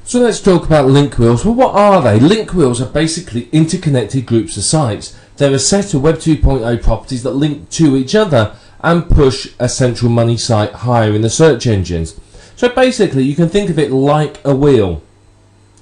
So let's talk about link wheels. Well, what are they? Link wheels are basically interconnected groups of sites. They're a set of Web 2.0 properties that link to each other and push a central money site higher in the search engines. So basically you can think of it like a wheel.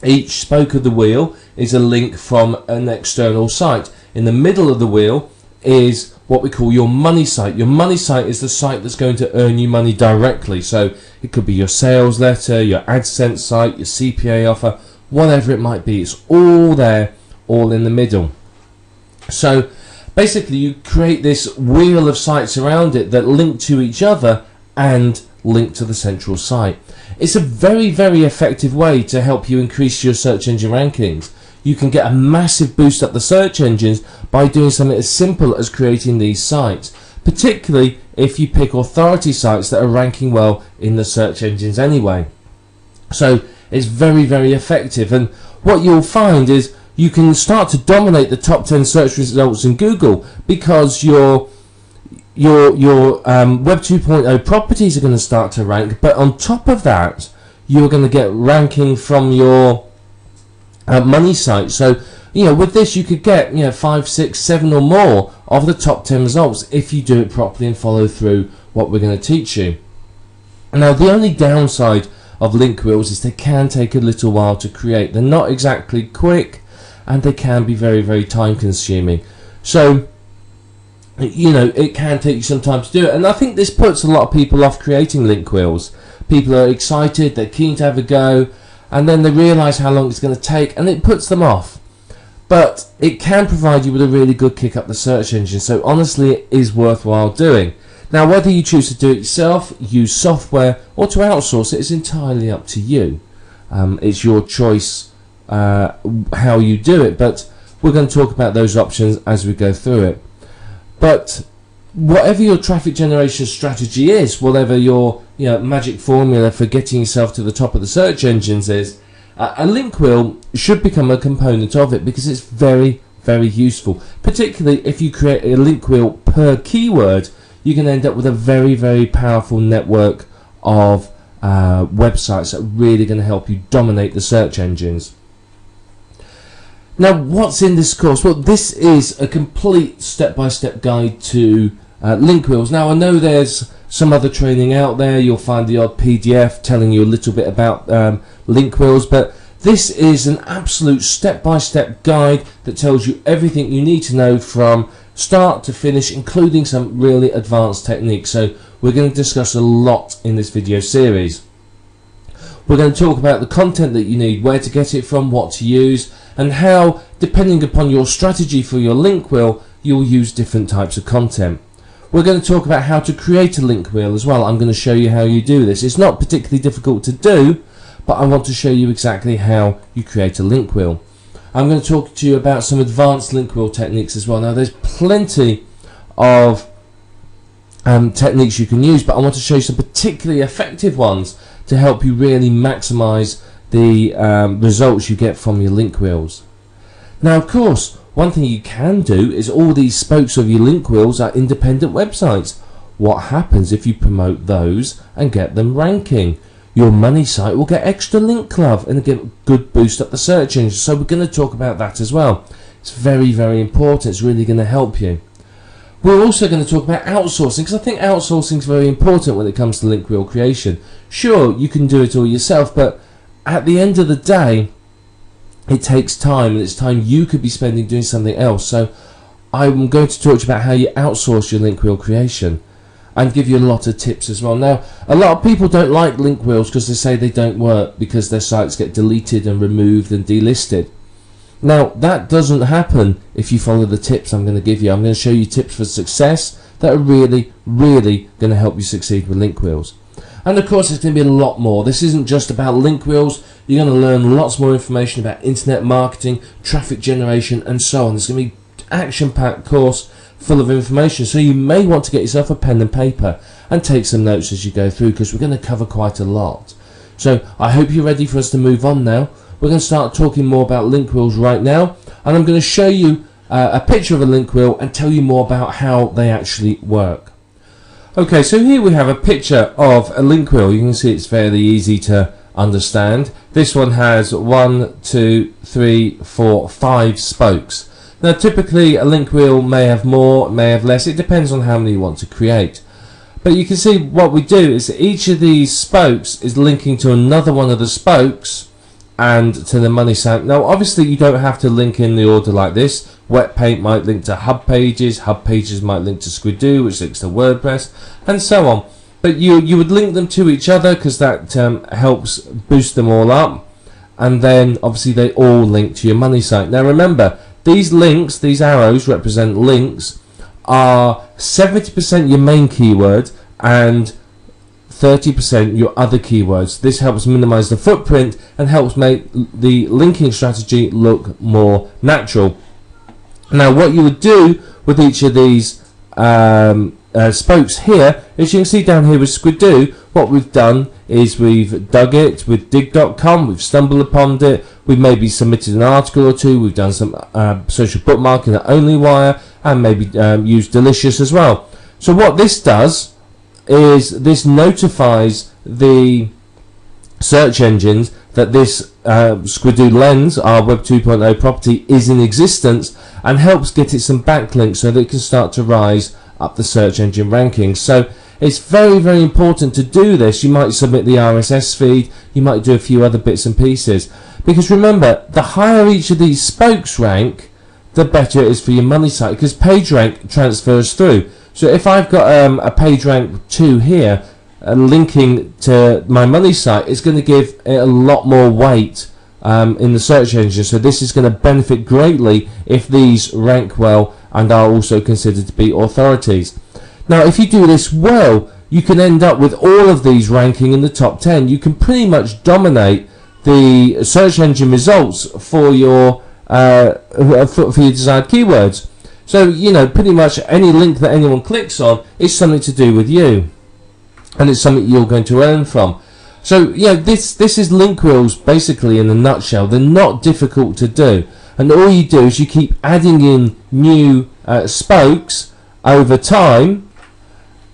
Each spoke of the wheel is a link from an external site. In the middle of the wheel is what we call your money site. Your money site is the site that's going to earn you money directly. So it could be your sales letter, your AdSense site, your CPA offer, whatever it might be. It's all there, all in the middle. So basically you create this wheel of sites around it that link to each other and link to the central site. It's a very, very effective way to help you increase your search engine rankings. You can get a massive boost up the search engines by doing something as simple as creating these sites, particularly if you pick authority sites that are ranking well in the search engines anyway. So it's very, very effective, and what you'll find is you can start to dominate the top 10 search results in Google because your Web 2.0 properties are going to start to rank, but on top of that you're going to get ranking from your money site. So with this you could get 5, 6, 7 or more of the top 10 results if you do it properly and follow through what we're going to teach you. Now the only downside of link wheels is they can take a little while to create. They're not exactly quick and they can be very, very time consuming. So it can take you some time to do it, and I think this puts a lot of people off creating link wheels. People are excited, they're keen to have a go, and then they realise how long it's going to take and it puts them off. But it can provide you with a really good kick up the search engine, so honestly it is worthwhile doing. Now whether you choose to do it yourself, use software, or to outsource it is entirely up to you. It's your choice how you do it, but we're going to talk about those options as we go through it. But whatever your traffic generation strategy is, whatever your magic formula for getting yourself to the top of the search engines is, a link wheel should become a component of it because it's very, very useful. Particularly if you create a link wheel per keyword, you can end up with a very, very powerful network of websites that are really going to help you dominate the search engines. Now what's in this course? Well, this is a complete step-by-step guide to link wheels. Now I know there's some other training out there. You'll find the odd PDF telling you a little bit about link wheels, but this is an absolute step-by-step guide that tells you everything you need to know from start to finish, including some really advanced techniques. So we're going to discuss a lot in this video series. We're going to talk about the content that you need, where to get it from, what to use, and how, depending upon your strategy for your link wheel, you'll use different types of content. We're going to talk about how to create a link wheel as well. I'm going to show you how you do this. It's not particularly difficult to do, but I want to show you exactly how you create a link wheel. I'm going to talk to you about some advanced link wheel techniques as well. Now there's plenty of techniques you can use, but I want to show you some particularly effective ones to help you really maximize the results you get from your link wheels. Now of course, one thing you can do is all these spokes of your link wheels are independent websites. What happens if you promote those and get them ranking? Your money site will get extra link love and get a good boost up the search engine. So we're going to talk about that as well. It's very, very important. It's really going to help you. We're also going to talk about outsourcing, because I think outsourcing is very important when it comes to link wheel creation. Sure, you can do it all yourself, but at the end of the day, it takes time, and it's time you could be spending doing something else. So I'm going to talk to you about how you outsource your link wheel creation and give you a lot of tips as well. Now, a lot of people don't like link wheels because they say they don't work because their sites get deleted and removed and delisted. Now, that doesn't happen if you follow the tips I'm going to give you. I'm going to show you tips for success that are really, really going to help you succeed with link wheels. And of course, it's going to be a lot more. This isn't just about link wheels. You're going to learn lots more information about internet marketing, traffic generation, and so on. It's going to be an action-packed course full of information, so you may want to get yourself a pen and paper and take some notes as you go through, because we're going to cover quite a lot. So I hope you're ready for us to move on now. We're going to start talking more about link wheels right now, and I'm going to show you a picture of a link wheel and tell you more about how they actually work. Okay, so here we have a picture of a link wheel. You can see it's fairly easy to understand. This one has 1, 2, 3, 4, 5 spokes. Now typically a link wheel may have more, may have less, it depends on how many you want to create. But you can see what we do is that each of these spokes is linking to another one of the spokes and to the money site. Now obviously you don't have to link in the order like this. Wet Paint might link to Hub Pages might link to Squidoo, which links to WordPress, and so on. But you would link them to each other because that helps boost them all up, and then obviously they all link to your money site. Now remember, these links, these arrows represent links, are 70% your main keyword and 30% your other keywords. This helps minimize the footprint and helps make the linking strategy look more natural. Now what you would do with each of these spokes here, as you can see down here with Squidoo, what we've done is we've dug it with dig.com, we've stumbled upon it, we've maybe submitted an article or two, we've done some social bookmarking at OnlyWire, and maybe used Delicious as well. So what this does is this notifies the search engines that this Squidoo Lens, our Web 2.0 property, is in existence, and helps get it some backlinks so that it can start to rise up the search engine rankings. So it's very, very important to do this. You might submit the RSS feed, you might do a few other bits and pieces, because remember, the higher each of these spokes rank, the better it is for your money site, because page rank transfers through. So if I've got a page rank 2 here linking to my money site, it's going to give it a lot more weight in the search engine. So this is going to benefit greatly if these rank well and are also considered to be authorities. Now if you do this well, you can end up with all of these ranking in the top 10. You can pretty much dominate the search engine results for your desired keywords. So you know, pretty much any link that anyone clicks on is something to do with you, and it's something you're going to earn from. So yeah, this is link wheels basically in a nutshell. They're not difficult to do, and all you do is you keep adding in new spokes over time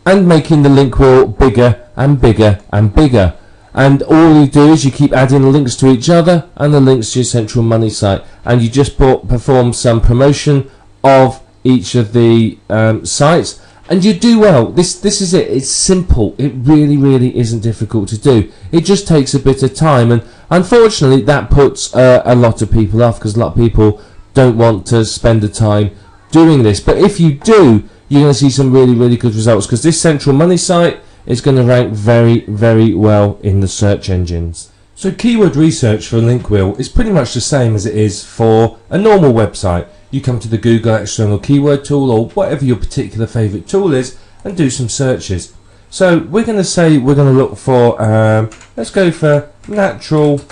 and making the link wheel bigger and bigger and bigger. And all you do is you keep adding links to each other and the links to your central money site, and you just perform some promotion of each of the sites, and you do well. This is it. It's simple. It really isn't difficult to do. It just takes a bit of time, and unfortunately that puts a lot of people off, because a lot of people don't want to spend the time doing this. But if you do, you're going to see some really good results, because this central money site is going to rank very well in the search engines. So keyword research for a link wheel is pretty much the same as it is for a normal website. You come to the Google external keyword tool, or whatever your particular favorite tool is, and do some searches. So we're going to say we're going to look for let's go for natural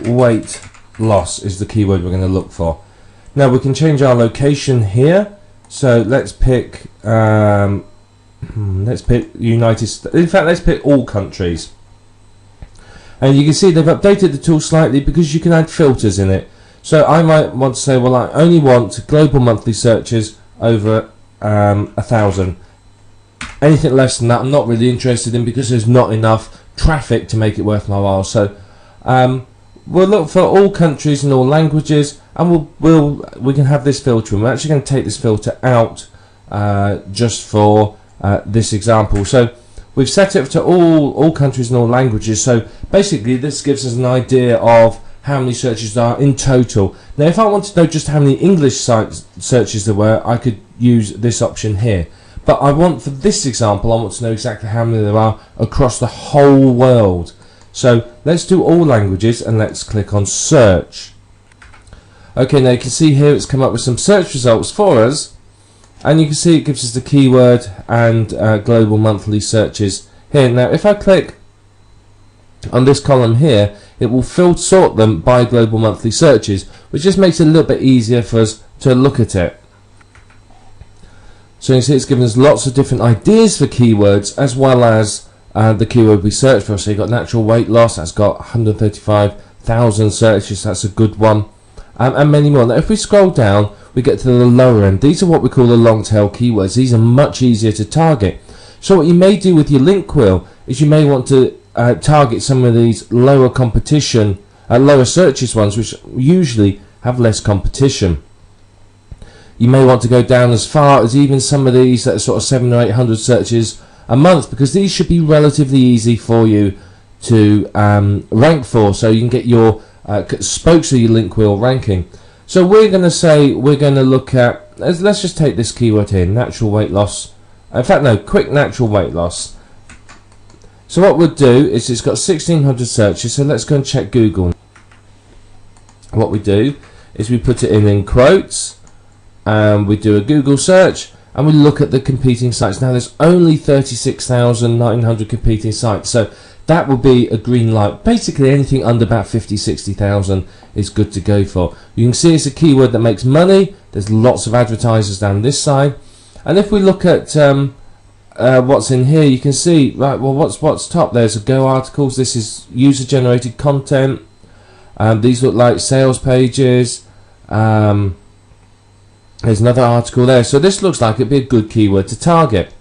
weight loss is the keyword we're going to look for. Now we can change our location here. So let's pick United States. In fact, let's pick all countries. And you can see they've updated the tool slightly because you can add filters in it. So I might want to say, well, I only want global monthly searches over 1,000. Anything less than that I'm not really interested in, because there's not enough traffic to make it worth my while. So we'll look for all countries and all languages, and we can have this filter. And we're actually going to take this filter out just for this example. So we've set it to all countries and all languages. So basically this gives us an idea of how many searches there are in total. Now if I want to know just how many English searches there were, I could use this option here. But I want, for this example, I want to know exactly how many there are across the whole world. So let's do all languages, and let's click on search. Okay, now you can see here it's come up with some search results for us, and you can see it gives us the keyword and global monthly searches here. Now if I click on this column here, it will sort them by global monthly searches, which just makes it a little bit easier for us to look at it. So you can see it's given us lots of different ideas for keywords, as well as the keyword we search for. So you've got natural weight loss, that's got 135,000 searches, that's a good one, and many more. Now if we scroll down, we get to the lower end. These are what we call the long tail keywords. These are much easier to target. So what you may do with your link wheel is you may want to target some of these lower competition, lower searches ones, which usually have less competition. You may want to go down as far as even some of these that are sort of 700 or 800 searches a month, because these should be relatively easy for you to rank for, so you can get your spokes of your link wheel ranking. So we're going to say we're going to look at, let's just take this keyword here, natural weight loss. In fact, no, quick natural weight loss. So what we'll do is it's got 1600 searches, so let's go and check Google. What we do is we put it in quotes, and we do a Google search, and we look at the competing sites. Now there's only 36,900 competing sites, so that will be a green light. Basically anything under about 50-60,000 is good to go for. You can see it's a keyword that makes money. There's lots of advertisers down this side, and if we look at what's in here, you can see, right, well, what's top? There's a Go articles. This is user generated content. These look like sales pages. There's another article there. So this looks like it'd be a good keyword to target.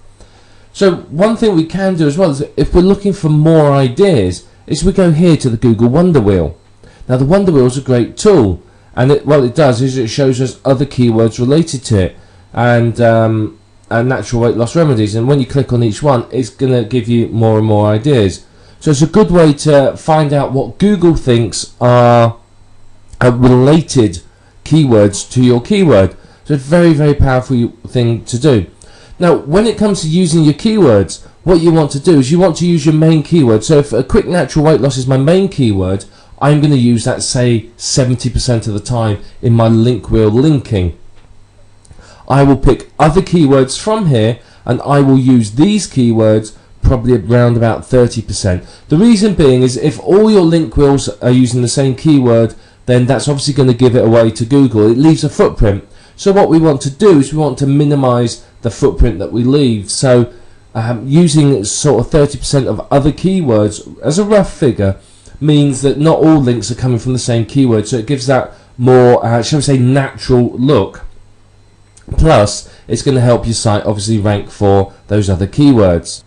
So one thing we can do as well is, if we're looking for more ideas, is we go here to the Google Wonder Wheel. Now the Wonder Wheel is a great tool, and what it does is it shows us other keywords related to it, and natural weight loss remedies. And when you click on each one, it's going to give you more and more ideas. So it's a good way to find out what Google thinks are related keywords to your keyword. So it's a very, very powerful thing to do. Now, when it comes to using your keywords, what you want to do is you want to use your main keyword. So if a quick natural weight loss is my main keyword, I'm going to use that, say, 70% of the time in my link wheel linking. I will pick other keywords from here, and I will use these keywords probably around about 30%. The reason being is, if all your link wheels are using the same keyword, then that's obviously going to give it away to Google. It leaves a footprint. So what we want to do is we want to minimize the footprint that we leave. So using sort of 30% of other keywords as a rough figure means that not all links are coming from the same keyword. So it gives that more, shall we say, natural look. Plus, it's going to help your site obviously rank for those other keywords.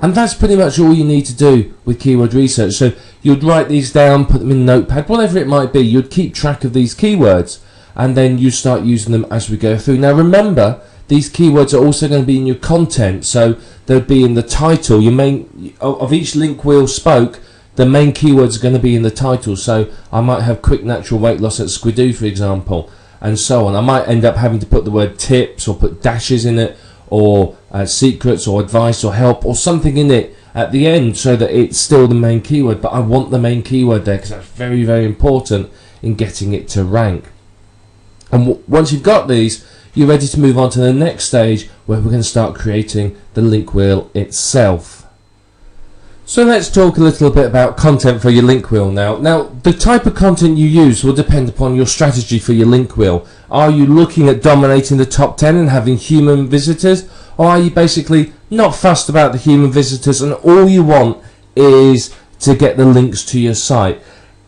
And that's pretty much all you need to do with keyword research. So you'd write these down, put them in Notepad, whatever it might be. You'd keep track of these keywords, and then you start using them as we go through. Now remember, these keywords are also going to be in your content. So they'll be in the title. Your main of each link wheel spoke, the main keywords are going to be in the title. So I might have quick natural weight loss at Squidoo, for example, and so on. I might end up having to put the word tips or put dashes in it, or secrets or advice or help or something in it at the end, so that it's still the main keyword. But I want the main keyword there, because that's very, very important in getting it to rank. And once you've got these, you're ready to move on to the next stage, where we're going to start creating the link wheel itself. So let's talk a little bit about content for your link wheel now. Now, the type of content you use will depend upon your strategy for your link wheel. Are you looking at dominating the top 10 and having human visitors? Or are you basically not fussed about the human visitors, and all you want is to get the links to your site?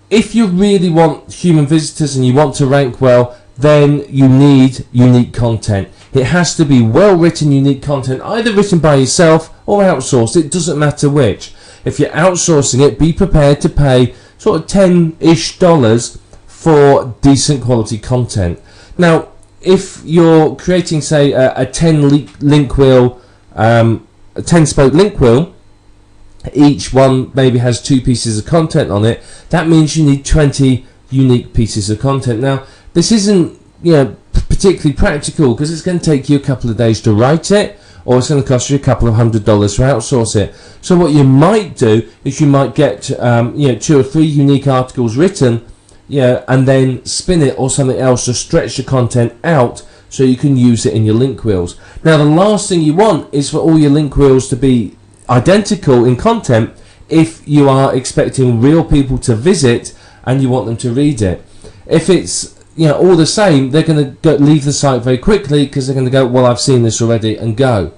If you really want human visitors and you want to rank well, then you need unique content. It has to be well written, unique content, either written by yourself or outsourced. It doesn't matter which. If you're outsourcing it, be prepared to pay sort of $10-ish for decent quality content. Now, if you're creating, say, a 10 wheel, a 10-spoke link wheel, each one maybe has 2 pieces of content on it, that means you need 20 unique pieces of content. Now, this isn't, particularly practical, because it's going to take you a couple of days to write it, or it's going to cost you a couple of $100 to outsource it. So what you might do is you might get 2 or 3 unique articles written, and then spin it or something else to stretch the content out so you can use it in your link wheels. Now, the last thing you want is for all your link wheels to be identical in content if you are expecting real people to visit and you want them to read it. If it's all the same, they're going to leave the site very quickly, because they're going to go, well, I've seen this already, and go.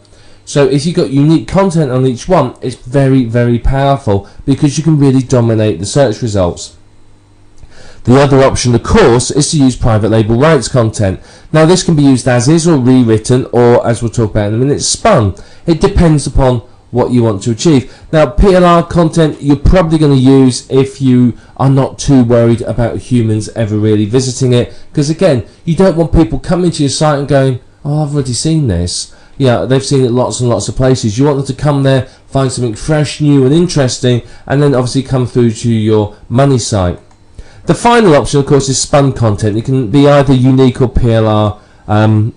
So if you've got unique content on each one, it's very, very powerful, because you can really dominate the search results. The other option, of course, is to use private label rights content. Now, this can be used as is or rewritten, or, as we'll talk about in a minute, spun. It depends upon what you want to achieve. Now, PLR content you're probably going to use if you are not too worried about humans ever really visiting it, because again, you don't want people coming to your site and going, oh, I've already seen this. Yeah, they've seen it lots and lots of places. You want them to come there, find something fresh, new and interesting, and then obviously come through to your money site. The final option, of course, is spun content. It can be either unique or PLR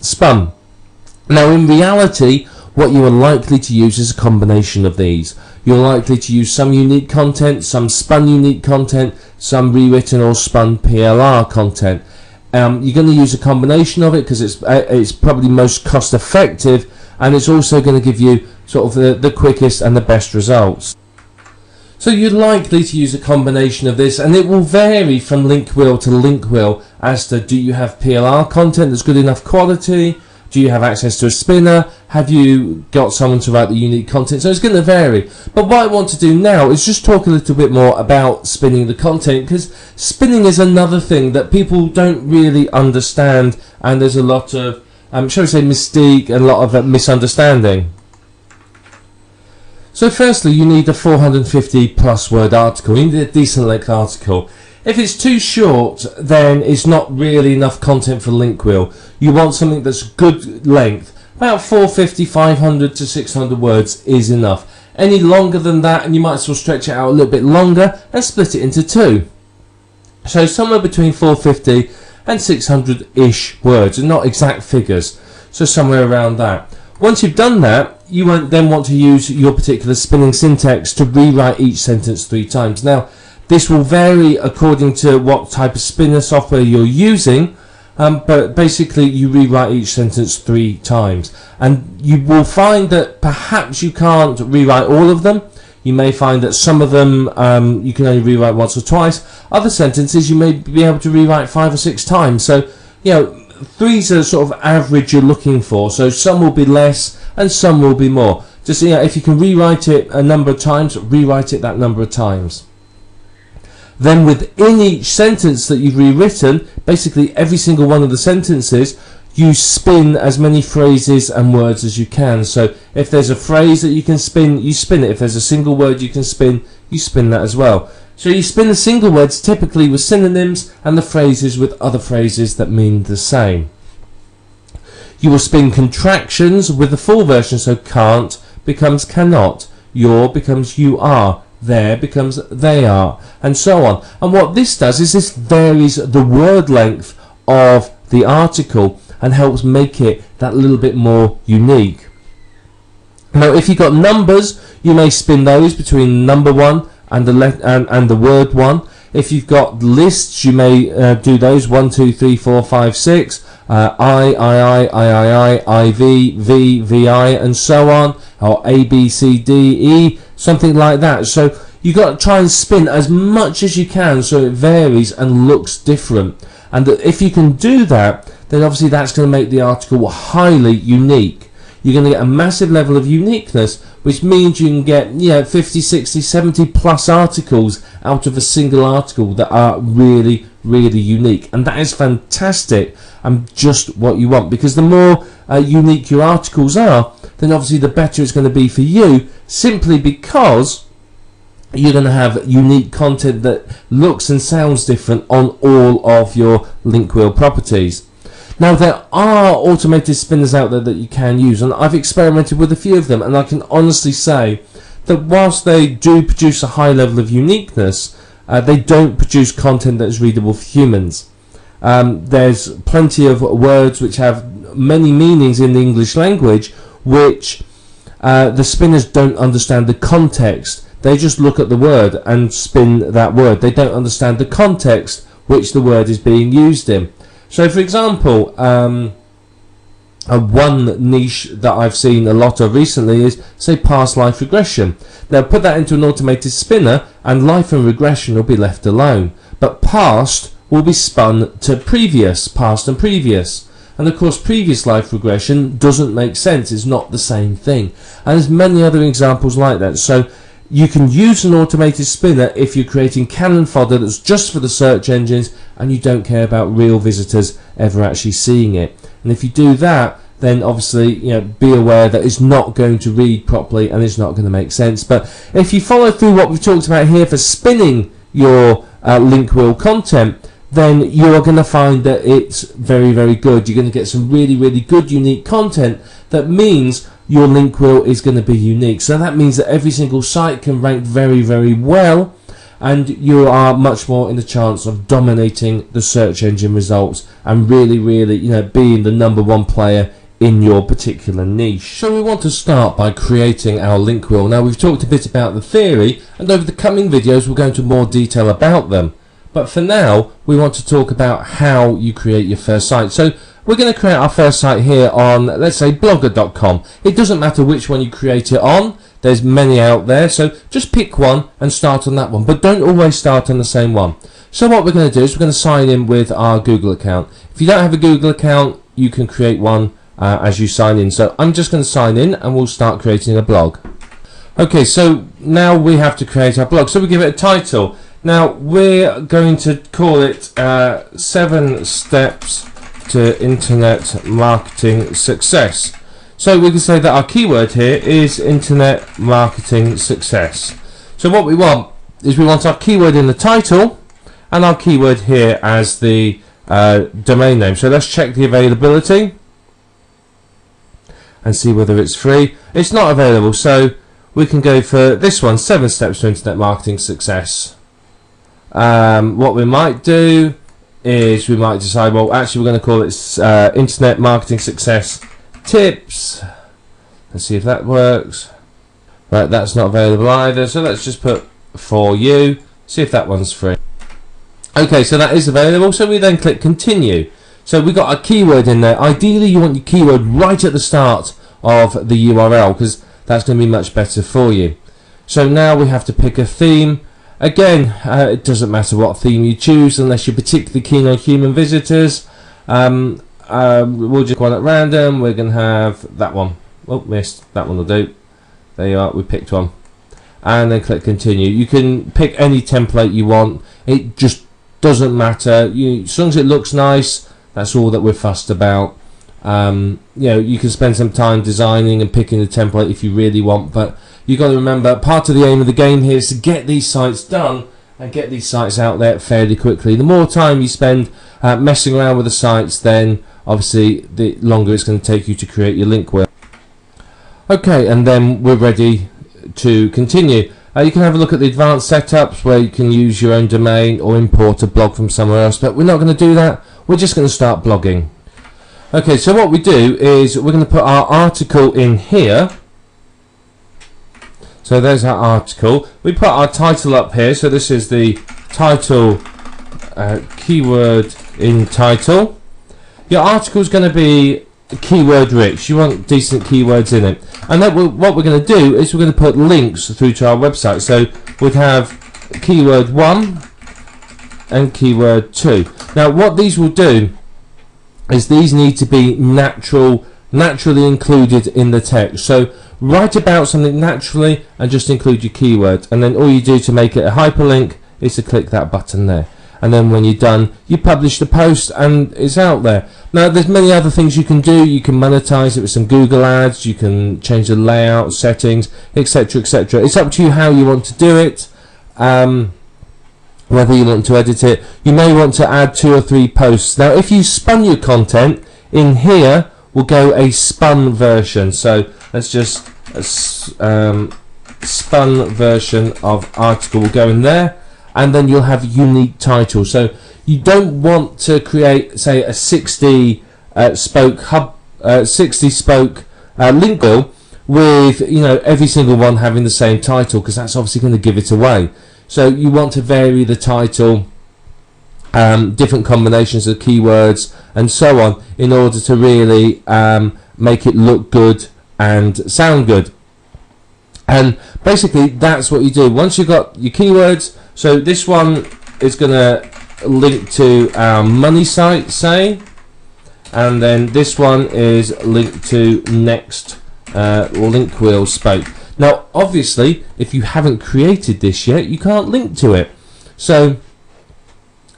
spun. Now, in reality, what you are likely to use is a combination of these. You're likely to use some unique content, some spun unique content, some rewritten or spun PLR content. You're going to use a combination of it because it's probably most cost effective, and it's also going to give you sort of the quickest and the best results. So you're likely to use a combination of this, and it will vary from Link Whell to Link Whell as to, do you have PLR content that's good enough quality? Do you have access to a spinner? Have you got someone to write the unique content? So it's going to vary. But what I want to do now is just talk a little bit more about spinning the content, because spinning is another thing that people don't really understand, and there's a lot of, shall we say, mystique and a lot of misunderstanding. So firstly, you need a 450 plus word article. You need a decent length article. If it's too short, then it's not really enough content for Link Whell. You want something that's good length. About 450, 500 to 600 words is enough. Any longer than that, and you might as well stretch it out a little bit longer and split it into two. So somewhere between 450 and 600-ish words, and not exact figures. So somewhere around that. Once you've done that, you won't then want to use your particular spinning syntax to rewrite each sentence 3 times. Now, this will vary according to what type of spinner software you're using, but basically you rewrite each sentence 3 times. And you will find that perhaps you can't rewrite all of them. You may find that some of them you can only rewrite once or twice. Other sentences you may be able to rewrite 5 or 6 times. So, you know, 3's a sort of average you're looking for. So some will be less and some will be more. Just, you know, if you can rewrite it a number of times, rewrite it that number of times. Then within each sentence that you've rewritten, basically every single one of the sentences, you spin as many phrases and words as you can. So if there's a phrase that you can spin, you spin it. If there's a single word you can spin, you spin that as well. So you spin the single words typically with synonyms and the phrases with other phrases that mean the same. You will spin contractions with the full version, so can't becomes cannot, your becomes you are, there becomes they are, and so on. And what this does is this varies the word length of the article and helps make it that little bit more unique. Now, if you've got numbers, you may spin those between number 1 and the word 1. If you've got lists, you may do those 1, 2, 3, 4, 5, 6. I, IV, VI, and so on, or A, B, C, D, E, something like that. So you've got to try and spin as much as you can so it varies and looks different. And if you can do that, then obviously that's going to make the article highly unique. You're going to get a massive level of uniqueness, which means you can get, you know, 50, 60, 70 plus articles out of a single article that are really, really unique. And that is fantastic and just what you want, because the more unique your articles are, then obviously the better it's going to be for you, simply because you're going to have unique content that looks and sounds different on all of your Link Whell properties. Now, there are automated spinners out there that you can use, and I've experimented with a few of them, and I can honestly say that whilst they do produce a high level of uniqueness, they don't produce content that is readable for humans. There's plenty of words which have many meanings in the English language, which the spinners don't understand the context. They just look at the word and spin that word. They don't understand the context which the word is being used in. So, for example, one niche that I've seen a lot of recently is, say, past life regression. Now, put that into an automated spinner and life and regression will be left alone. But past will be spun to previous, past and previous. And of course, previous life regression doesn't make sense. It's not the same thing. And there's many other examples like that. So you can use an automated spinner if you're creating canon fodder that's just for the search engines and you don't care about real visitors ever actually seeing it. And if you do that, then obviously, you know, be aware that it's not going to read properly and it's not going to make sense. But if you follow through what we've talked about here for spinning your link wheel content, then you're going to find that it's very, very good. You're going to get some really, really good, unique content. That means your link wheel is going to be unique. So that means that every single site can rank very, very well, and you are much more in the chance of dominating the search engine results and really, really, you know, being the #1 player in your particular niche. So we want to start by creating our link wheel. Now, we've talked a bit about the theory, and over the coming videos we'll go into more detail about them. But for now, we want to talk about how you create your first site. So we're going to create our first site here on, let's say, blogger.com. It doesn't matter which one you create it on. There's many out there, so just pick one and start on that one. But don't always start on the same one. So what we're going to do is we're going to sign in with our Google account. If you don't have a Google account, you can create one as you sign in. So I'm just going to sign in and we'll start creating a blog. Okay, so now we have to create our blog. So we give it a title. Now we're going to call it 7 Steps to Internet Marketing Success. So we can say that our keyword here is Internet Marketing Success. So what we want is we want our keyword in the title and our keyword here as the domain name. So let's check the availability and see whether it's free. It's not available, so we can go for this one, 7 Steps to Internet Marketing Success. What we might do is we might decide, well, actually we're going to call it Internet Marketing Success Tips. Let's see if that works. Right, that's not available either, so let's just put for you, see if that one's free. Okay, so that is available, so we then click continue. So we got a keyword in there. Ideally you want your keyword right at the start of the URL, because that's going to be much better for you. So now we have to pick a theme. Again, it doesn't matter what theme you choose unless you're particularly keen on human visitors. We'll just go on at random. We're going to have that one. Oh, missed. That one will do. There you are. We picked one. And then click continue. You can pick any template you want. It just doesn't matter. As long as it looks nice, that's all that we're fussed about. You know, you can spend some time designing and picking the template if you really want, but you've got to remember, part of the aim of the game here is to get these sites done and get these sites out there fairly quickly. The more time you spend messing around with the sites, then obviously the longer it's going to take you to create your link wheel. Okay, and then we're ready to continue. You can have a look at the advanced setups where you can use your own domain or import a blog from somewhere else, but we're not going to do that. We're just going to start blogging. Okay, so what we do is we're going to put our article in here. So there's our article. We put our title up here. So this is the title, keyword in title. Your article is going to be keyword rich. You want decent keywords in it. And then what we're going to do is we're going to put links through to our website. So we'd have keyword 1 and keyword 2. Now what these will do is these need to be naturally included in the text. So write about something naturally and just include your keyword, and then all you do to make it a hyperlink is to click that button there, and then when you're done you publish the post and it's out there. Now there's many other things you can do. You can monetize it with some Google ads, you can change the layout, settings, etc, etc. It's up to you how you want to do it, whether you want to edit it. You may want to add 2 or 3 posts. Now if you spun your content, in here will go a spun version. So let's just spun version of article will go in there, and then you'll have unique titles. So you don't want to create, say, a 60 spoke link wheel with, you know, every single one having the same title, because that's obviously going to give it away. So you want to vary the title, different combinations of keywords and so on, in order to really make it look good and sound good. And basically that's what you do once you've got your keywords. So this one is going to link to our money site, say, and then this one is linked to next link wheel spoke. Now obviously if you haven't created this yet, you can't link to it. So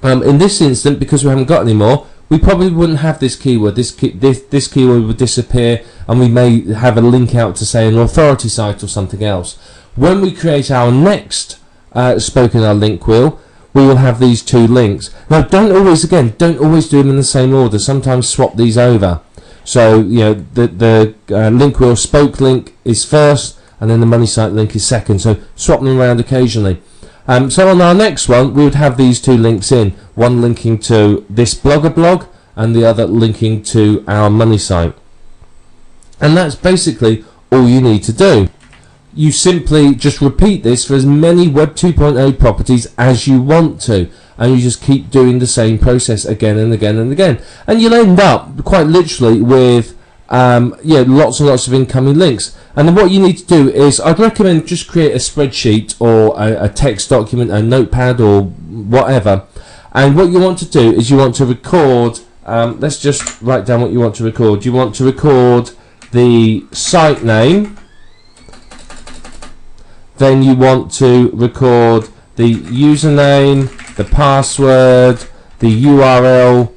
in this instant, because we haven't got any more, we probably wouldn't have this keyword. This keyword would disappear, and we may have a link out to, say, an authority site or something else. When we create our next spoke in our link wheel, we will have these two links. Now, don't always do them in the same order. Sometimes swap these over. So, you know, the link wheel spoke link is first, and then the money site link is second. So swap them around occasionally. So on our next one, we would have these two links in, one linking to this blogger blog and the other linking to our money site. And that's basically all you need to do. You simply just repeat this for as many Web 2.0 properties as you want to, and you just keep doing the same process again and again and again, and you'll end up quite literally with lots and lots of incoming links. And then what you need to do is, I'd recommend just create a spreadsheet or a text document, a notepad or whatever, and what you want to do is you want to record, let's just write down what you want to record. You want to record the site name, then you want to record the username, the password, the URL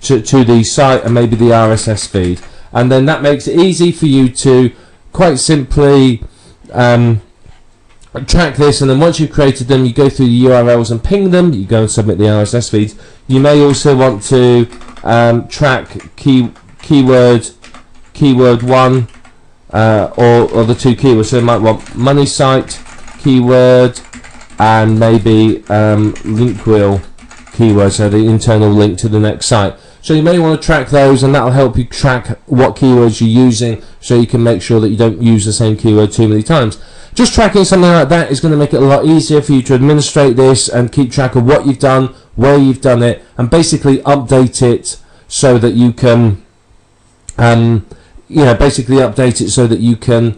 to the site, and maybe the RSS feed. And then that makes it easy for you to quite simply track this. And then once you've created them, you go through the URLs and ping them. You go and submit the RSS feeds. You may also want to track keyword 1 or the two keywords. So you might want money site keyword and maybe link wheel keyword, so the internal link to the next site. So you may want to track those, and that will help you track what keywords you're using, so you can make sure that you don't use the same keyword too many times. Just tracking something like that is going to make it a lot easier for you to administrate this and keep track of what you've done, where you've done it, and basically update it so that you can basically update it so that you can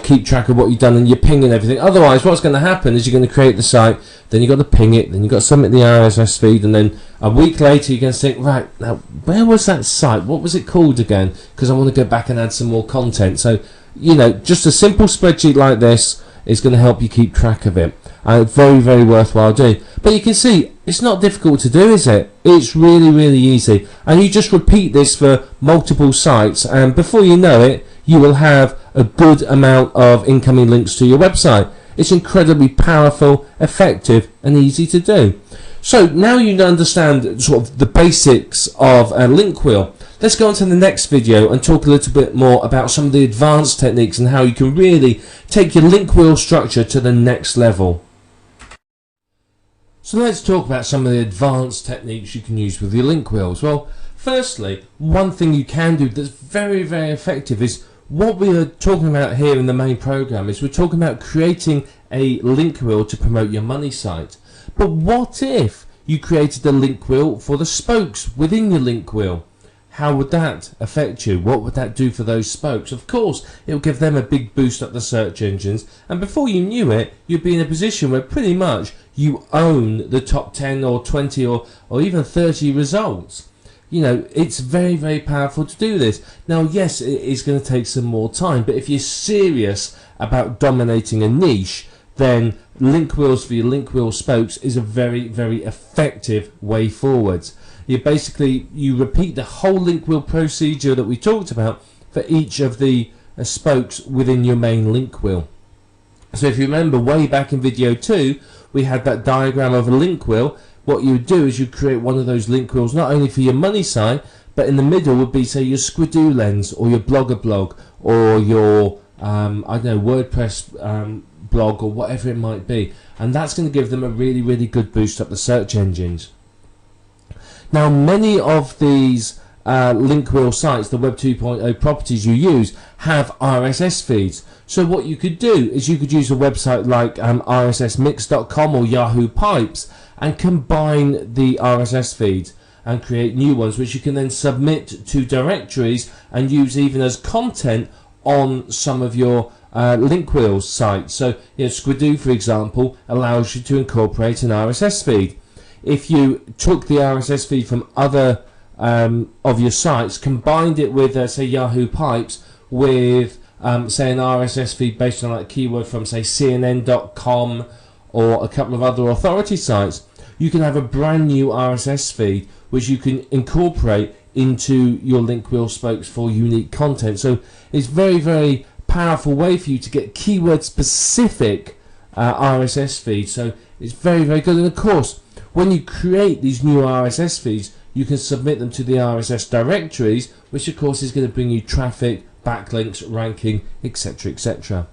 keep track of what you've done, and you're pinging everything. Otherwise, what's going to happen is you're going to create the site, then you've got to ping it, then you've got to submit the RSS feed, and then a week later you're going to think, right, now where was that site? What was it called again? Because I want to go back and add some more content. So, you know, just a simple spreadsheet like this is going to help you keep track of it. Very, very worthwhile doing. But you can see, it's not difficult to do, is it? It's really, really easy. And you just repeat this for multiple sites, and before you know it, you will have a good amount of incoming links to your website. It's incredibly powerful, effective, and easy to do. So now you understand sort of the basics of a link wheel. Let's go on to the next video and talk a little bit more about some of the advanced techniques and how you can really take your link wheel structure to the next level. So let's talk about some of the advanced techniques you can use with your link wheels. Well, firstly, one thing you can do that's very, very effective is what we are talking about here in the main program. Is we're talking about creating a link wheel to promote your money site. But what if you created a link wheel for the spokes within your link wheel? How would that affect you? What would that do for those spokes? Of course, it would give them a big boost up the search engines, and before you knew it, you'd be in a position where pretty much you own the top 10 or 20 or even 30 results. You know, it's very, very powerful to do this. Now, yes, it is going to take some more time, but if you're serious about dominating a niche, then link wheels for your link wheel spokes is a very, very effective way forwards. You repeat the whole link wheel procedure that we talked about for each of the spokes within your main link wheel. So if you remember way back in video 2, we had that diagram of a link wheel. What you would do is you create one of those link wheels not only for your money site, but in the middle would be, say, your Squidoo lens or your blogger blog or your WordPress blog or whatever it might be, and that's going to give them a really, really good boost up the search engines. Now, many of these link wheel sites, the Web 2.0 properties you use, have RSS feeds. So what you could do is you could use a website like rssmix.com or Yahoo Pipes and combine the RSS feeds and create new ones, which you can then submit to directories and use even as content on some of your link wheel sites. So, you know, Squidoo, for example, allows you to incorporate an RSS feed. If you took the RSS feed from other of your sites, combined it with, say, Yahoo Pipes, with, say, an RSS feed based on like a keyword from, say, CNN.com or a couple of other authority sites, you can have a brand new RSS feed which you can incorporate into your Link Wheel spokes for unique content. So it's very powerful way for you to get keyword specific RSS feeds. So it's very good. And of course, when you create these new RSS feeds, you can submit them to the RSS directories, which of course is going to bring you traffic, backlinks, ranking, etc, etc.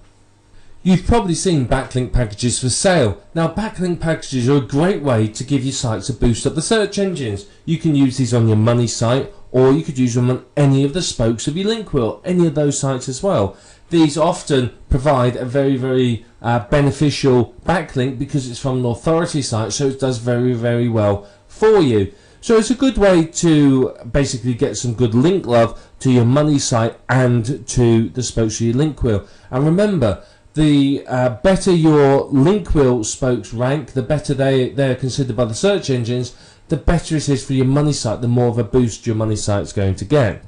You've probably seen backlink packages for sale. Now, backlink packages are a great way to give your sites a boost up the search engines. You can use these on your money site, or you could use them on any of the spokes of your Link Wheel, any of those sites as well. These often provide a very beneficial backlink because it's from an authority site, so it does very well for you. So it's a good way to basically get some good link love to your money site and to the spokes of your Link Wheel. And remember, the better your Link Wheel spokes rank, the better they're considered by the search engines, the better it is for your money site, the more of a boost your money site's going to get.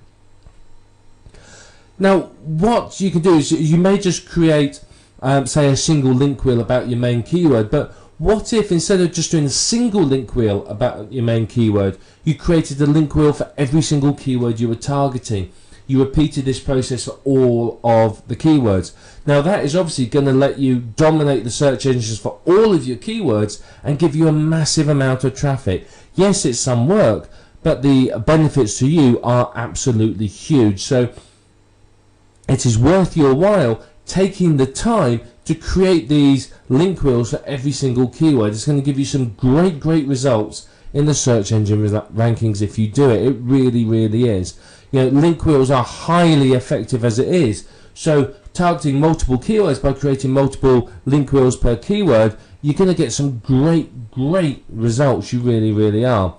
Now, what you can do is you may just create, say, a single link wheel about your main keyword, but what if instead of just doing a single link wheel about your main keyword, you created a link wheel for every single keyword you were targeting? You repeated this process for all of the keywords. Now that is obviously going to let you dominate the search engines for all of your keywords and give you a massive amount of traffic. Yes, it's some work, but the benefits to you are absolutely huge. So it is worth your while taking the time to create these link wheels for every single keyword. It's going to give you some great results in the search engine rankings if you do it. It really is. You know, link wheels are highly effective as it is. So targeting multiple keywords by creating multiple link wheels per keyword, you're going to get some great results. You really are.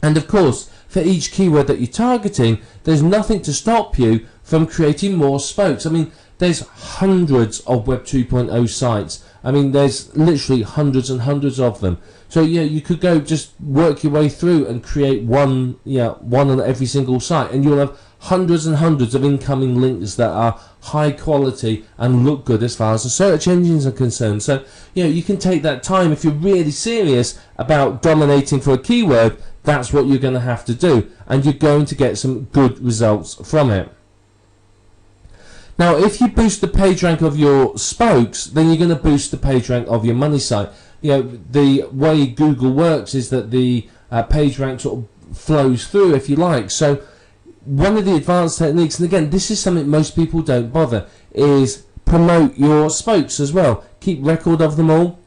And of course, for each keyword that you're targeting, there's nothing to stop you from creating more spokes. I mean, there's hundreds of Web 2.0 sites. I mean, there's literally hundreds and hundreds of them. So yeah, you could go just work your way through and create one on every single site, and you'll have hundreds and hundreds of incoming links that are high quality and look good as far as the search engines are concerned. So you know, you can take that time if you're really serious about dominating for a keyword. That's what you're going to have to do, and you're going to get some good results from it. Now, if you boost the page rank of your spokes, then you're going to boost the page rank of your money site. You know, the way Google works is that the page rank sort of flows through, if you like. So one of the advanced techniques, and again, this is something most people don't bother, is promote your spokes as well. Keep record of them all,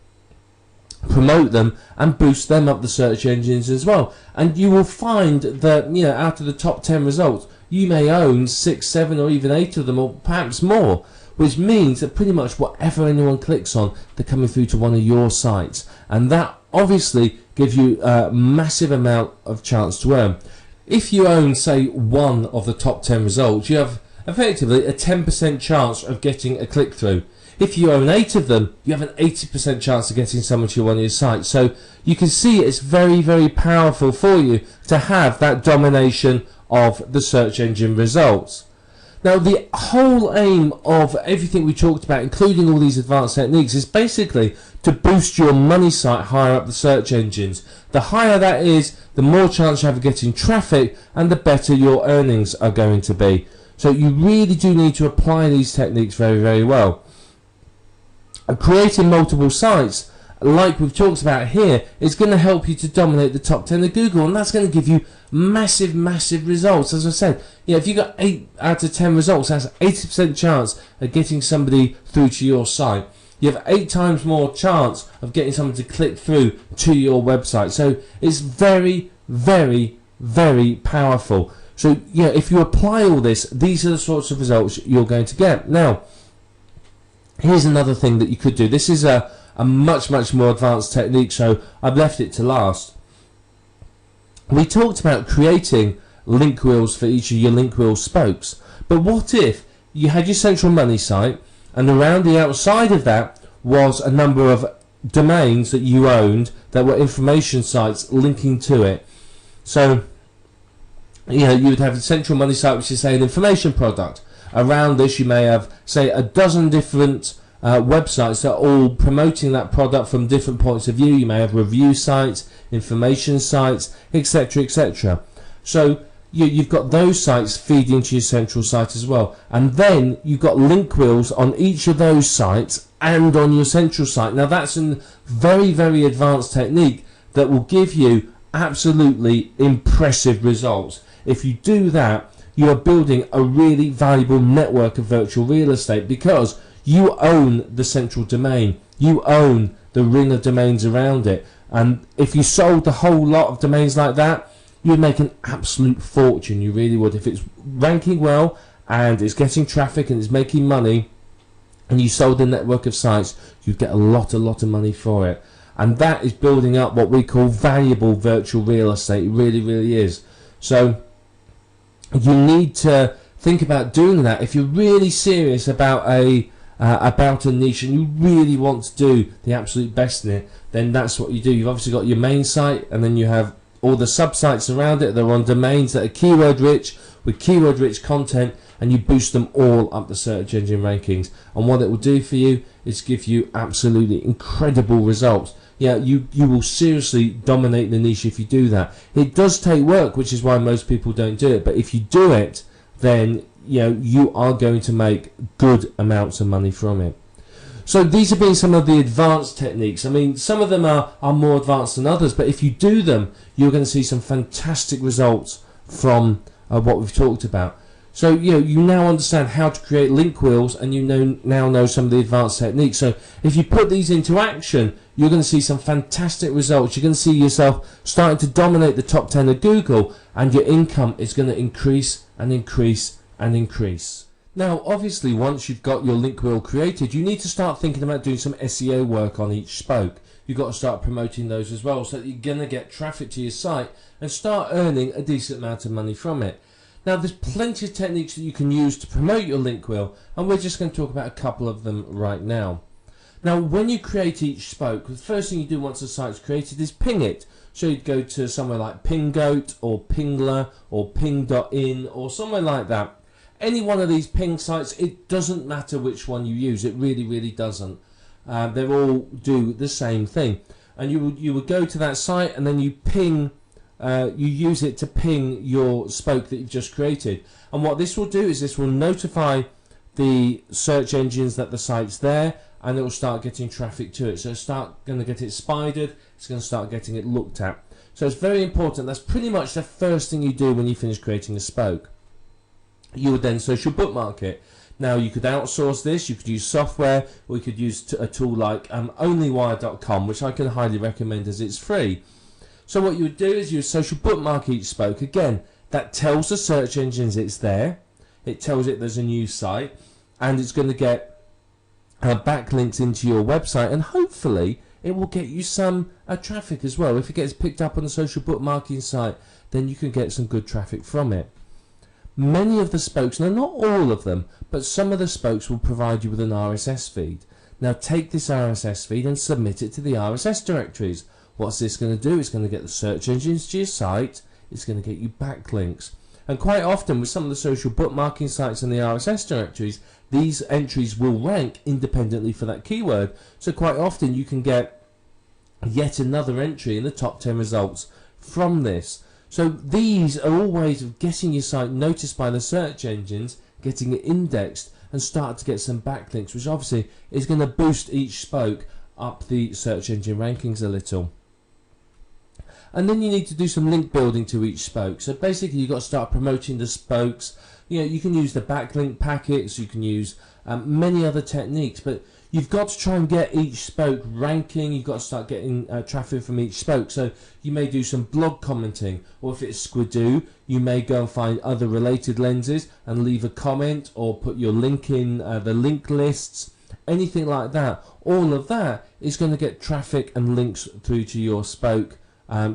promote them, and boost them up the search engines as well. And you will find that, you know, out of the top 10 results, you may own 6, 7, or even 8 of them, or perhaps more, which means that pretty much whatever anyone clicks on, they're coming through to one of your sites, and that obviously gives you a massive amount of chance to earn. If you own, say, 1 of the top 10 results, you have effectively a 10% chance of getting a click-through. If you own 8 of them, you have an 80% chance of getting someone to one of your sites. So you can see it's very powerful for you to have that domination of the search engine results. Now, the whole aim of everything we talked about, including all these advanced techniques, is basically to boost your money site higher up the search engines. The higher that is, the more chance you have of getting traffic, and the better your earnings are going to be. So you really do need to apply these techniques very well. Creating multiple sites, like we've talked about here, is going to help you to dominate the top 10 of Google, and that's going to give you massive results. As I said, you know, if you got 8 out of 10 results, that's 80% chance of getting somebody through to your site. You have 8 times more chance of getting someone to click through to your website. So it's very powerful. So yeah, if you apply all this, these are the sorts of results you're going to get. Now, here's another thing that you could do. This is a much more advanced technique, so I've left it to last. We talked about creating link wheels for each of your link wheel spokes, but what if you had your central money site, and around the outside of that was a number of domains that you owned that were information sites linking to it? So you know, you would have a central money site, which is, say, an information product. Around this you may have, say, a dozen different websites that are all promoting that product from different points of view. You may have review sites, information sites, etc., etc. So you've got those sites feeding into your central site as well, and then you've got link wheels on each of those sites and on your central site. Now that's a very, very advanced technique that will give you absolutely impressive results. If you do that, you are building a really valuable network of virtual real estate, because you own the central domain, you own the ring of domains around it. And if you sold the whole lot of domains like that, you'd make an absolute fortune. You really would. If it's ranking well and it's getting traffic and it's making money, and you sold a network of sites, you'd get a lot of money for it. And that is building up what we call valuable virtual real estate. It really, really is. So you need to think about doing that. If you're really serious about a niche and you really want to do the absolute best in it, then that's what you do. You've obviously got your main site, and then you have all the sub-sites around it. They're on domains that are keyword rich, with keyword rich content, and you boost them all up the search engine rankings. And what it will do for you is give you absolutely incredible results. Yeah, you will seriously dominate the niche if you do that. It does take work, which is why most people don't do it, but if you do it, then you are going to make good amounts of money from it. So these have been some of the advanced techniques. I mean, some of them are more advanced than others, but if you do them, you're going to see some fantastic results from what we've talked about. So you now understand how to create link wheels, and you now know some of the advanced techniques. So if you put these into action, you're going to see some fantastic results. You're going to see yourself starting to dominate the top 10 of Google, and your income is going to increase and increase and increase. Now, obviously, once you've got your link wheel created, you need to start thinking about doing some SEO work on each spoke. You've got to start promoting those as well, so that you're going to get traffic to your site and start earning a decent amount of money from it. Now, there's plenty of techniques that you can use to promote your link wheel, and we're just going to talk about a couple of them right now. Now, when you create each spoke, the first thing you do once the site's created is ping it. So you'd go to somewhere like Pingoat or Pingler or Ping.in or somewhere like that. Any one of these ping sites, it doesn't matter which one you use. It really, really doesn't. They all do the same thing. And you would go to that site, and then you ping. You use it to ping your spoke that you've just created. And what this will do is this will notify the search engines that the site's there, and it will start getting traffic to it. So it's going to get it spidered. It's going to start getting it looked at. So it's very important. That's pretty much the first thing you do when you finish creating a spoke. You would then social bookmark it. Now, you could outsource this. You could use software, or you could use a tool like onlywire.com, which I can highly recommend as it's free. So what you would do is you would social bookmark each spoke. Again, that tells the search engines it's there. It tells it there's a new site, and it's going to get backlinks into your website, and hopefully it will get you some traffic as well. If it gets picked up on the social bookmarking site, then you can get some good traffic from it. Many of the spokes, now not all of them, but some of the spokes will provide you with an RSS feed. Now take this RSS feed and submit it to the RSS directories. What's this going to do? It's going to get the search engines to your site. It's going to get you backlinks. And quite often with some of the social bookmarking sites and the RSS directories, these entries will rank independently for that keyword. So quite often you can get yet another entry in the top 10 results from this. So these are all ways of getting your site noticed by the search engines, getting it indexed, and start to get some backlinks, which obviously is going to boost each spoke up the search engine rankings a little. And then you need to do some link building to each spoke. So basically you've got to start promoting the spokes. You can use the backlink packets, you can use many other techniques, but you've got to try and get each spoke ranking. You've got to start getting traffic from each spoke. So you may do some blog commenting, or if it's Squidoo, you may go and find other related lenses and leave a comment, or put your link in the link lists, anything like that. All of that is going to get traffic and links through to your spoke,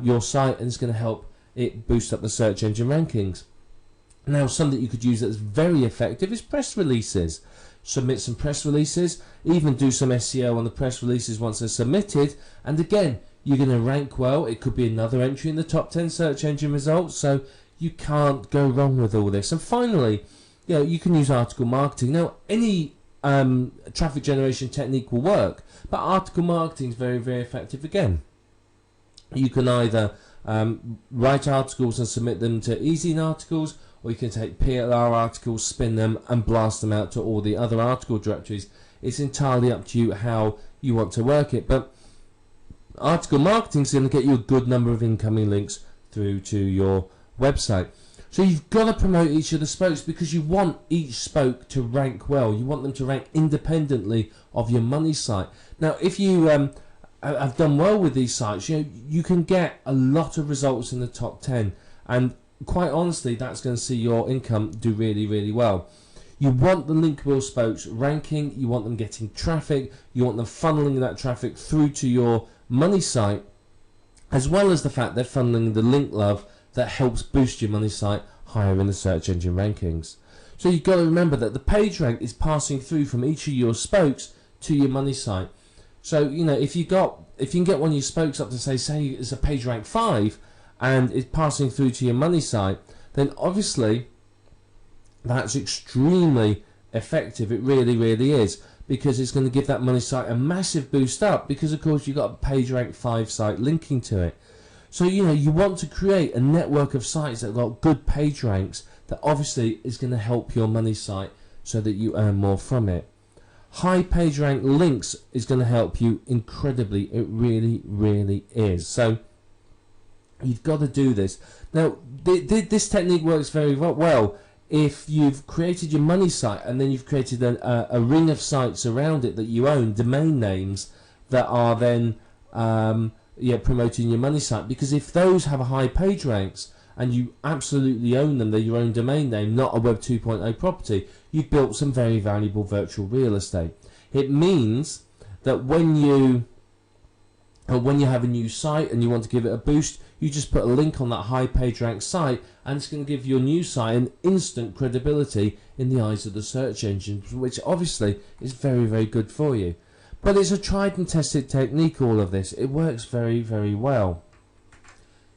your site, and it's going to help it boost up the search engine rankings. Now, something that you could use that's very effective is press releases. Submit some press releases, even do some SEO on the press releases once they're submitted, and again, you're going to rank well. It could be another entry in the top 10 search engine results, so you can't go wrong with all this. And finally, you can use article marketing. Now, any traffic generation technique will work, but article marketing is very, very effective again. You can either write articles and submit them to Easy Articles, or you can take PLR articles, spin them, and blast them out to all the other article directories. It's entirely up to you how you want to work it, but article marketing is going to get you a good number of incoming links through to your website. So you've got to promote each of the spokes, because you want each spoke to rank well. You want them to rank independently of your money site. Now, if you have done well with these sites, you can get a lot of results in the top 10, and quite honestly, that's going to see your income do really, really well. You want the Link Wheel spokes ranking, you want them getting traffic, you want them funneling that traffic through to your money site, as well as the fact they're funneling the link love that helps boost your money site higher in the search engine rankings. So you've got to remember that the page rank is passing through from each of your spokes to your money site. So if you can get one of your spokes up to say it's a page rank 5 and it's passing through to your money site, then obviously that's extremely effective. It really, really is, because it's going to give that money site a massive boost up, because of course you've got a page rank 5 site linking to it. So you want to create a network of sites that have got good page ranks that obviously is going to help your money site so that you earn more from it. High page rank links is going to help you incredibly. It really, really is. So you've got to do this. Now this technique works very well if you've created your money site and then you've created a ring of sites around it that you own, domain names that are then promoting your money site. Because if those have a high page ranks and you absolutely own them, they're your own domain name, not a Web 2.0 property, you've built some very valuable virtual real estate. It means that when you have a new site and you want to give it a boost, you just put a link on that high page rank site, and it's going to give your new site an instant credibility in the eyes of the search engines, which obviously is very, very good for you. But it's a tried and tested technique, all of this. It works very, very well.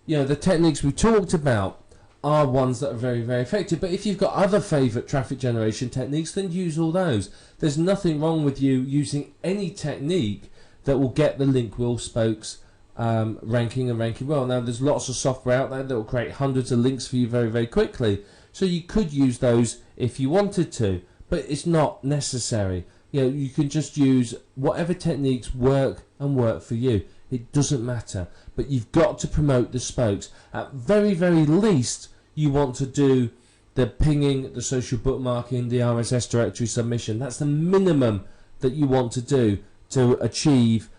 The techniques we talked about are ones that are very, very effective, but if you've got other favourite traffic generation techniques, then use all those. There's nothing wrong with you using any technique that will get the Link Wheel spokes ranking well. Now, there's lots of software out there that will create hundreds of links for you very, very quickly, so you could use those if you wanted to, but it's not necessary. You can just use whatever techniques work for you. It doesn't matter, but you've got to promote the spokes. At very, very least, you want to do the pinging, the social bookmarking, the RSS directory submission. That's the minimum that you want to do to achieve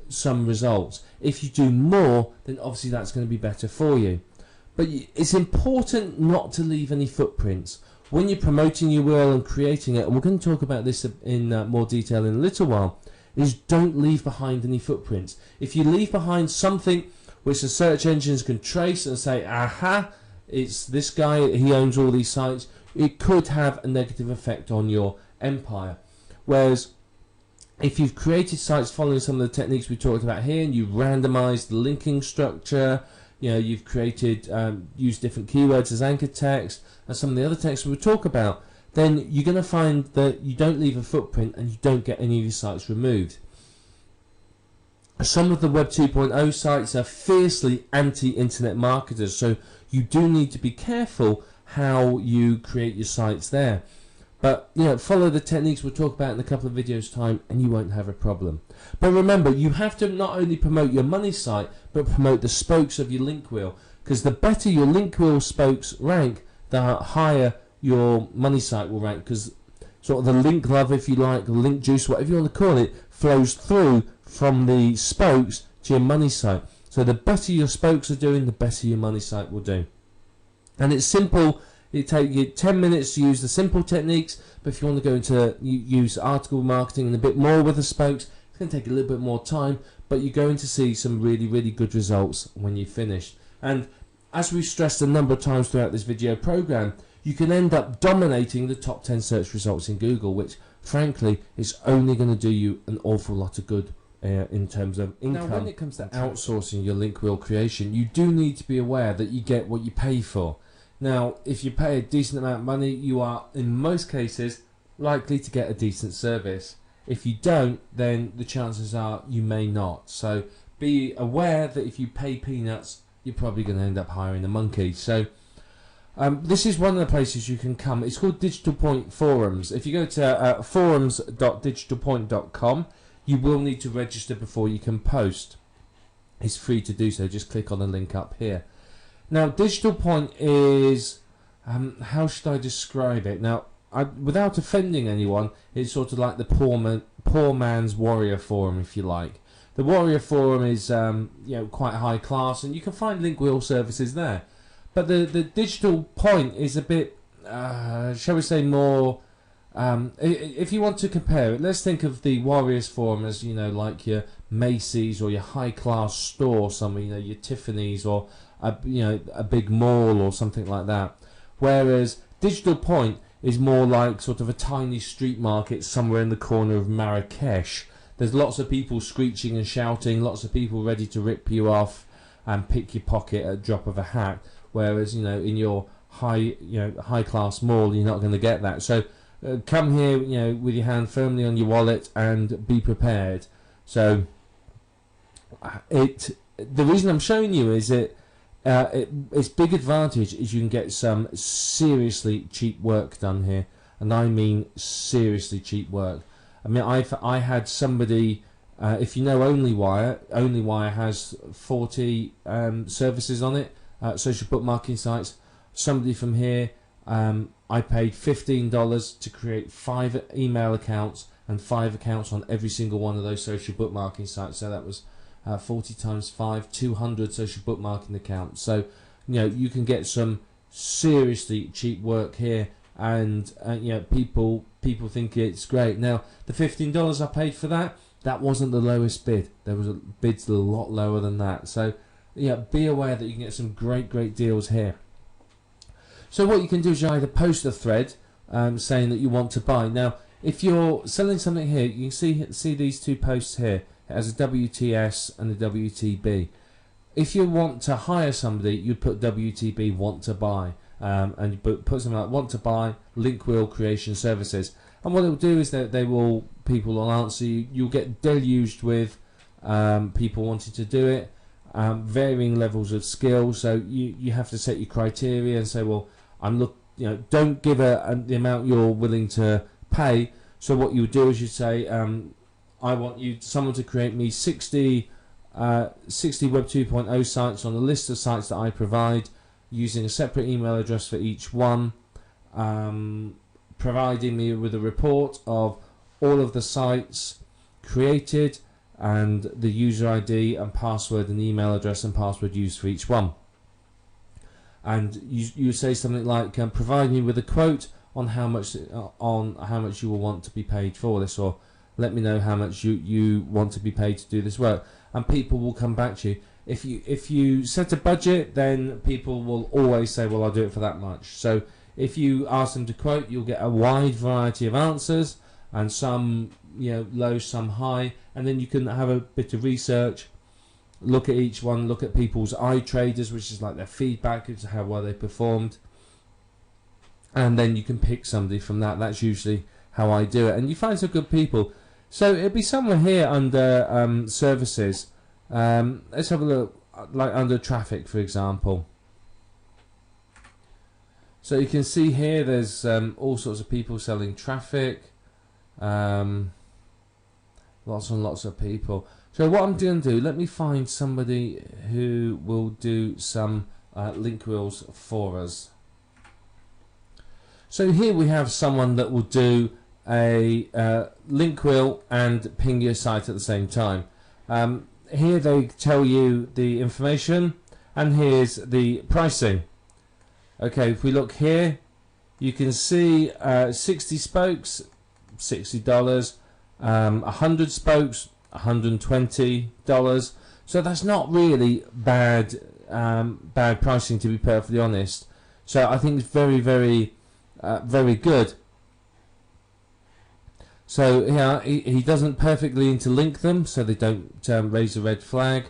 some results. If you do more, then obviously that's going to be better for you. But it's important not to leave any footprints when you're promoting your wheel and creating it, and we're going to talk about this in more detail in a little while. Is don't leave behind any footprints. If you leave behind something which the search engines can trace and say, aha, it's this guy, he owns all these sites, it could have a negative effect on your empire. Whereas if you've created sites following some of the techniques we talked about here, and you've randomized the linking structure, you've created, used different keywords as anchor text, and some of the other texts we'll talk about, then you're going to find that you don't leave a footprint and you don't get any of your sites removed. Some of the Web 2.0 sites are fiercely anti-internet marketers, so you do need to be careful how you create your sites there. But follow the techniques we'll talk about in a couple of videos time and you won't have a problem. But remember, you have to not only promote your money site, but promote the spokes of your link wheel, because the better your link wheel spokes rank, the higher your money site will rank, because sort of the link love, if you like, the link juice, whatever you want to call it, flows through from the spokes to your money site. So the better your spokes are doing, the better your money site will do. And it's simple. It takes you 10 minutes to use the simple techniques, but if you want to go into use article marketing and a bit more with the spokes, it's going to take a little bit more time, but you're going to see some really, really good results when you finish. And as we've stressed a number of times throughout this video program, you can end up dominating the top 10 search results in Google, which frankly is only going to do you an awful lot of good in terms of income. Now, when it comes to outsourcing your link wheel creation, you do need to be aware that you get what you pay for. Now, if you pay a decent amount of money, you are in most cases likely to get a decent service. If you don't, then the chances are you may not. So be aware that if you pay peanuts, you're probably going to end up hiring a monkey. So this is one of the places you can come. It's called Digital Point Forums. If you go to forums.digitalpoint.com, you will need to register before you can post. It's free to do so. Just click on the link up here. Now, Digital Point is, how should I describe it? Now, without offending anyone, it's sort of like the poor man's warrior forum, if you like. The warrior forum is quite high class, and you can find Link Wheel services there. But the Digital Point is a bit, shall we say, more. If you want to compare it, let's think of the Warriors Forum as, like your Macy's or your high-class store, somewhere, your Tiffany's or a big mall or something like that. Whereas Digital Point is more like sort of a tiny street market somewhere in the corner of Marrakesh. There's lots of people screeching and shouting, lots of people ready to rip you off and pick your pocket at a drop of a hat. Whereas in your high-class mall, you're not going to get that. So come here, with your hand firmly on your wallet and be prepared. So the reason I'm showing you is that its big advantage is you can get some seriously cheap work done here, and I mean seriously cheap work. I mean, I had somebody. If you know OnlyWire has 40 services on it, social bookmarking sites. Somebody from here. I paid $15 to create 5 email accounts and 5 accounts on every single one of those social bookmarking sites. So that was 40 times 5, 200 social bookmarking accounts. So you can get some seriously cheap work here, and people think it's great. Now the $15 I paid for that wasn't the lowest bid. There was bids a lot lower than that. So be aware that you can get some great deals here. So what you can do is you either post a thread saying that you want to buy. Now, if you're selling something here, you can see these 2 posts here. It has a WTS and a WTB. If you want to hire somebody, you put WTB want to buy, and you put something like want to buy Link Wheel creation services. And what it will do is that people will answer you. You'll get deluged with people wanting to do it, varying levels of skill. So you have to set your criteria and say, well, don't give the amount you're willing to pay. So what you do is you say, I want someone to create me 60 Web 2.0 sites on a list of sites that I provide, using a separate email address for each one, providing me with a report of all of the sites created and the user ID and password and email address and password used for each one. And you say something like, provide me with a quote on how much you will want to be paid for this, or let me know how much you want to be paid to do this work, and people will come back to you. If you set a budget, then people will always say, well, I'll do it for that much. So if you ask them to quote, you'll get a wide variety of answers, and some low, some high, and then you can have a bit of research, look at each one, look at people's iTraders, which is like their feedback as to how well they performed, and then you can pick somebody from that. That's usually how I do it, and you find some good people. So it'll be somewhere here under services. Let's have a look, like under traffic, for example. So you can see here there's all sorts of people selling traffic, lots and lots of people. So what I'm going to do, let me find somebody who will do some link wheels for us. So here we have someone that will do a link wheel and ping your site at the same time. Here they tell you the information, and here's the pricing. Okay, if we look here, you can see 60 spokes, $60, 100 spokes, $120. So that's not really bad pricing, to be perfectly honest. So I think it's very very good. So he doesn't perfectly interlink them, so they don't raise a red flag.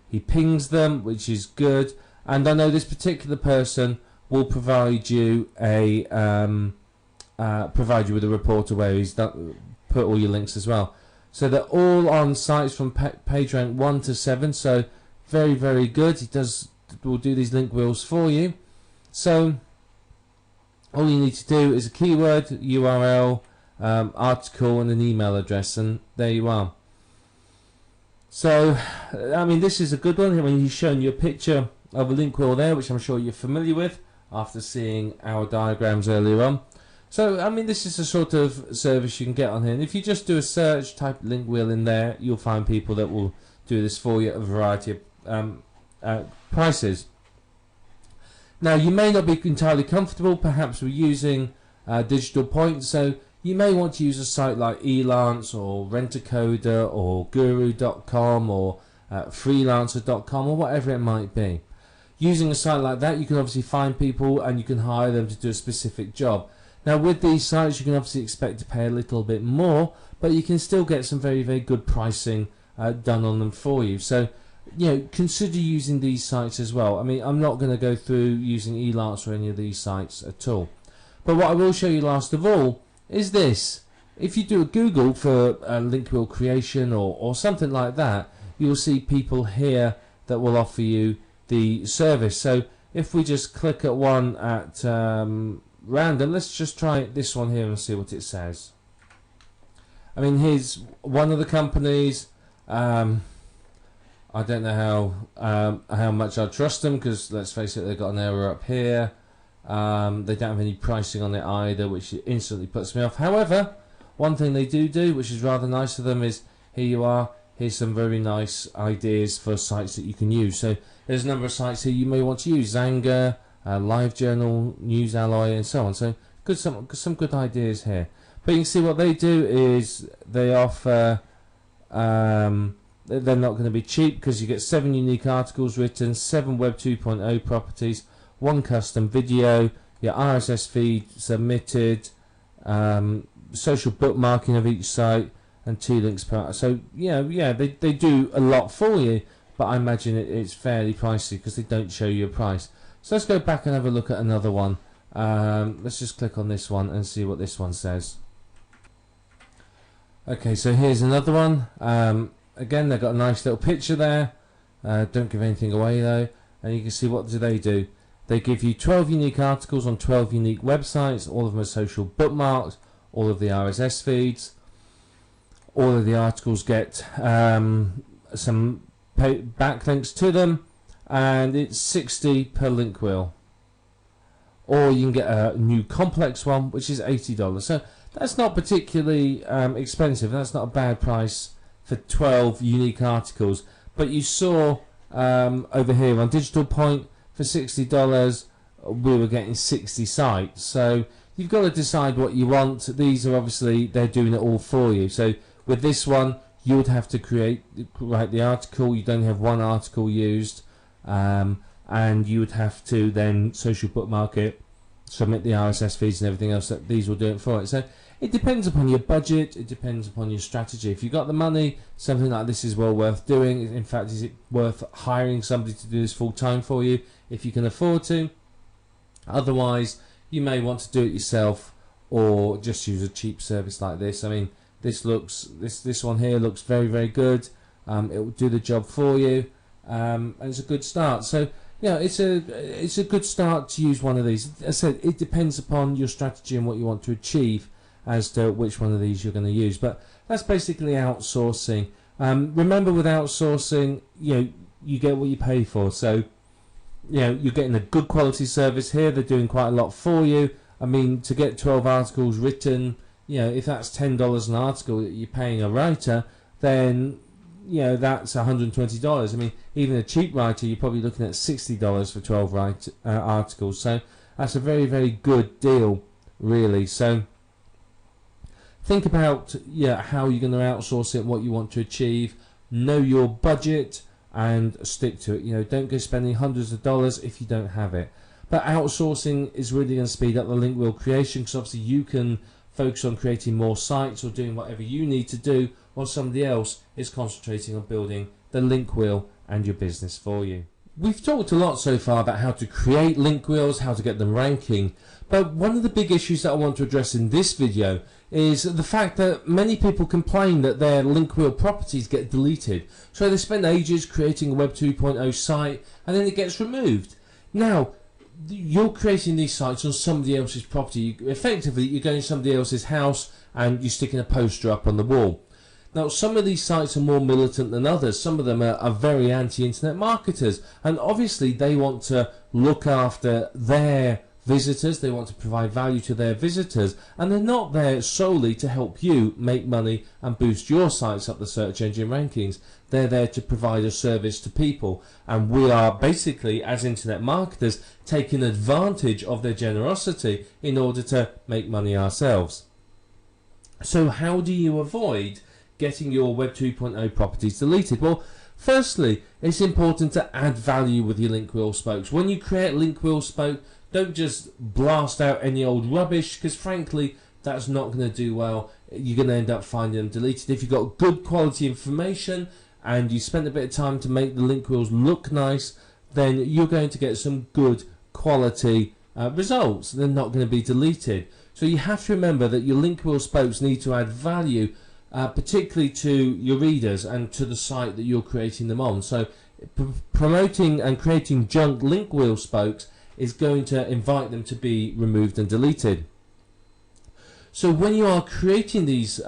He pings them, which is good. And I know this particular person will provide you a provide you with a reporter where he's put all your links as well. So they're all on sites from page rank 1 to 7. So very, very good. Will do these link wheels for you. So all you need to do is a keyword, URL, article, and an email address, and there you are. So I mean, this is a good one. I mean, he's shown you a picture of a link wheel there, which I'm sure you're familiar with after seeing our diagrams earlier on. So I mean, this is the sort of service you can get on here, and if you just do a search, type link wheel in there, you'll find people that will do this for you at a variety of prices. Now, you may not be entirely comfortable perhaps with using digital points, so you may want to use a site like Elance or Rent-A-Coder or Guru.com or Freelancer.com or whatever it might be. Using a site like that, you can obviously find people and you can hire them to do a specific job. Now, with these sites, you can obviously expect to pay a little bit more, but you can still get some very, very good pricing done on them for you. So, you know, consider using these sites as well. I mean, I'm not going to go through using Elance or any of these sites at all. But what I will show you last of all is this. If you do a Google for link wheel creation or something like that, you'll see people here that will offer you the service. So if we just click at one at random, let's just try this one here and see what it says. I mean, here's one of the companies. I don't know how much I trust them, because let's face it, they've got an error up here. They don't have any pricing on it either, which instantly puts me off. However, one thing they do, which is rather nice of them, is here you are. Here's some very nice ideas for sites that you can use. So there's a number of sites here you may want to use: Zanga, LiveJournal, NewsAlloy, and so on. So some good ideas here. But you can see what they do is they offer. They're not going to be cheap, because you get 7 unique articles written, 7 Web 2.0 properties, 1 custom video, your RSS feed submitted, social bookmarking of each site, and 2 links per. So yeah, they do a lot for you, but I imagine it's fairly pricey because they don't show you a price. So let's go back and have a look at another one. Let's just click on this one and see what this one says. Okay, so here's another one. Again, they've got a nice little picture there. Don't give anything away though. And you can see, what do? They give you 12 unique articles on 12 unique websites. All of them are social bookmarks. All of the RSS feeds. All of the articles get some backlinks to them. And it's 60 per link wheel. Or you can get a new complex one, which is $80. So that's not particularly expensive. That's not a bad price for 12 unique articles. But you saw over here on Digital Point, for $60 we were getting 60 sites. So you've got to decide what you want. These are obviously, they're doing it all for you. So with this one, you would have to write the article. You don't have one article used, and you would have to then social bookmark it, submit the RSS feeds and everything else. That these will do it for it. So it depends upon your budget, it depends upon your strategy. If you've got the money, something like this is well worth doing. In fact, is it worth hiring somebody to do this full time for you if you can afford to? Otherwise, you may want to do it yourself, or just use a cheap service like this. I mean, this one here looks very, very good. It will do the job for you, and it's a good start. So yeah, it's a good start to use one of these. As I said, it depends upon your strategy and what you want to achieve as to which one of these you're going to use. But that's basically outsourcing. Remember, with outsourcing, you get what you pay for. So you're getting a good quality service here. They're doing quite a lot for you. I mean, to get 12 articles written, if that's $10 an article that you're paying a writer, then that's $120. I mean, even a cheap writer, you're probably looking at $60 for 12 articles. So that's a very, very good deal, really. So think about how you're going to outsource it, what you want to achieve. Know your budget and stick to it. Don't go spending hundreds of dollars if you don't have it. But outsourcing is really going to speed up the link wheel creation, because obviously you can focus on creating more sites or doing whatever you need to do, while somebody else is concentrating on building the link wheel and your business for you. We've talked a lot so far about how to create link wheels, how to get them ranking, but one of the big issues that I want to address in this video is the fact that many people complain that their link wheel properties get deleted. So they spend ages creating a Web 2.0 site and then it gets removed. Now, you're creating these sites on somebody else's property. Effectively, you're going to somebody else's house and you're sticking a poster up on the wall. Now, some of these sites are more militant than others. Some of them are very anti-internet marketers, and obviously they want to look after their visitors, they want to provide value to their visitors, and they're not there solely to help you make money and boost your sites up the search engine rankings. They're there to provide a service to people, and we are basically, as internet marketers, taking advantage of their generosity in order to make money ourselves. So how do you avoid getting your Web 2.0 properties deleted? Well, firstly, it's important to add value with your link wheel spokes. When you create a link wheel spoke, don't just blast out any old rubbish, because frankly that's not going to do well. You're going to end up finding them deleted. If you've got good quality information and you spend a bit of time to make the link wheels look nice, then you're going to get some good quality results. They're not going to be deleted. So you have to remember that your link wheel spokes need to add value, particularly to your readers and to the site that you're creating them on. So promoting and creating junk link wheel spokes is going to invite them to be removed and deleted. So when you are creating these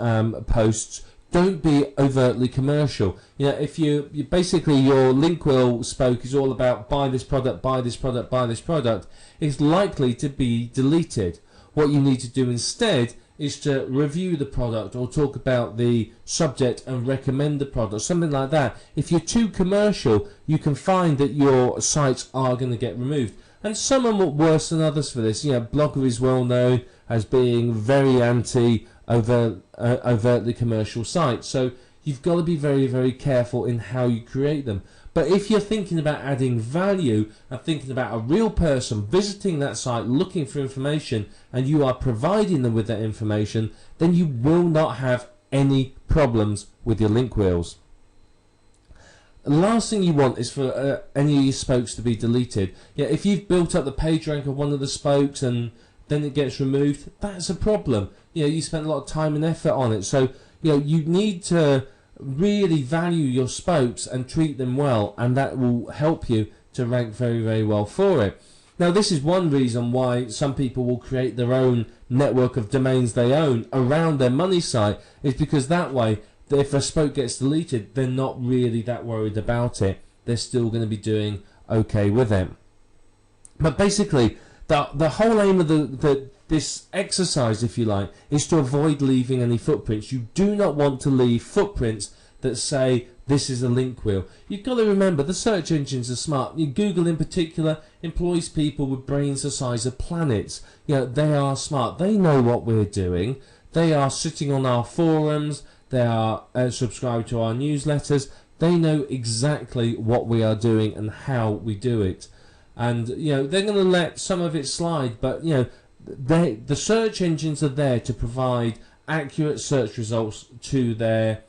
posts, don't be overtly commercial. You know, if you basically, your link wheel spoke is all about buy this product, buy this product, buy this product, it's likely to be deleted. What you need to do instead is to review the product or talk about the subject and recommend the product, something like that. If you're too commercial, you can find that your sites are going to get removed. And some are worse than others for this. You know, Blogger is well known as being very overtly commercial sites. So you've got to be very, very careful in how you create them. But if you're thinking about adding value and thinking about a real person visiting that site looking for information, and you are providing them with that information, then you will not have any problems with your link wheels. The last thing you want is for any of your spokes to be deleted. Yeah, if you've built up the page rank of one of the spokes and then it gets removed, that's a problem. You know, you spent a lot of time and effort on it. So, you know, you need to really value your spokes and treat them well, and that will help you to rank very, very well for it. Now, this is one reason why some people will create their own network of domains they own around their money site, is because that way, if a spoke gets deleted, they're not really that worried about it. They're still going to be doing okay with it. But basically, the whole aim of this exercise, if you like, is to avoid leaving any footprints. You do not want to leave footprints that say this is a link wheel. You've got to remember, the search engines are smart. Google in particular employs people with brains the size of planets. You know, they are smart. They know what we're doing. They are sitting on our forums. They are subscribed to our newsletters. They know exactly what we are doing and how we do it. And you know, they're going to let some of it slide, but you know, the search engines are there to provide accurate search results to the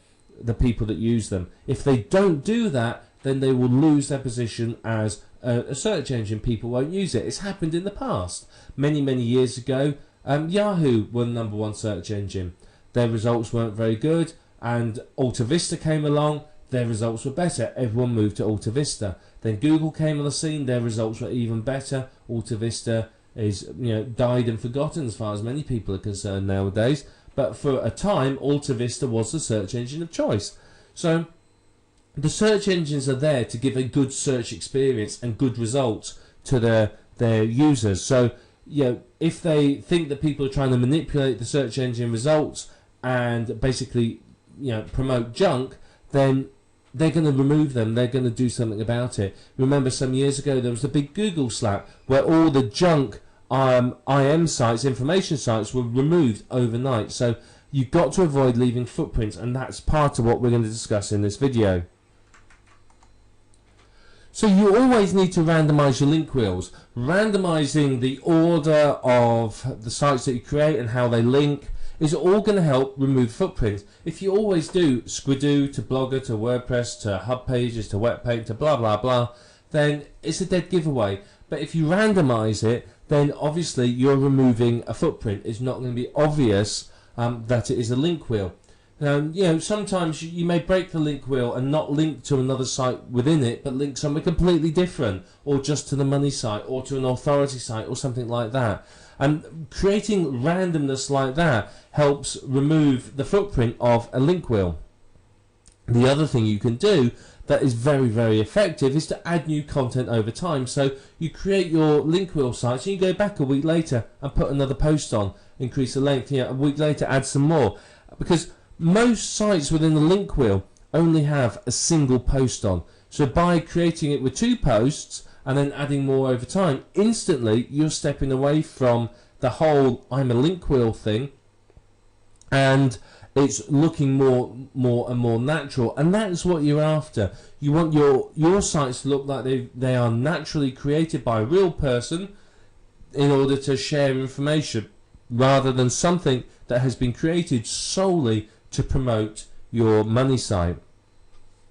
people that use them. If they don't do that, then they will lose their position as a search engine. People won't use it. It's happened in the past. Many years ago, Yahoo were the #1 search engine. Their results weren't very good, and Alta Vista came along. Their results were better. Everyone moved to Alta Vista. Then Google came on the scene. Their results were even better. Alta Vista is, you know, died and forgotten as far as many people are concerned nowadays. But for a time, Alta Vista was the search engine of choice. So the search engines are there to give a good search experience and good results to their users. So, you know, if they think that people are trying to manipulate the search engine results and basically, you know, promote junk, then they're going to remove them. They're going to do something about it. Remember, some years ago there was the big Google slap where all the junk IM sites, information sites, were removed overnight. So you've got to avoid leaving footprints, and that's part of what we're going to discuss in this video. So you always need to randomize your link wheels. Randomizing the order of the sites that you create and how they link is all going to help remove footprints. If you always do Squidoo to Blogger to WordPress to Hub Pages to Webpack to blah blah blah, then it's a dead giveaway. But if you randomize it, then obviously you're removing a footprint. It's not going to be obvious that it is a link wheel. Sometimes you may break the link wheel and not link to another site within it, but link somewhere completely different, or just to the money site, or to an authority site, or something like that. And creating randomness like that helps remove the footprint of a link wheel. The other thing you can do that is very, very effective is to add new content over time. So you create your link wheel sites and you go back a week later and put another post on, increase the length, a week later add some more, because most sites within the link wheel only have a single post on. So by creating it with 2 posts and then adding more over time, instantly you're stepping away from the whole I'm a link wheel thing, and it's looking more and more natural. And that's what you're after. You want your sites to look like they are naturally created by a real person in order to share information, rather than something that has been created solely to promote your money site.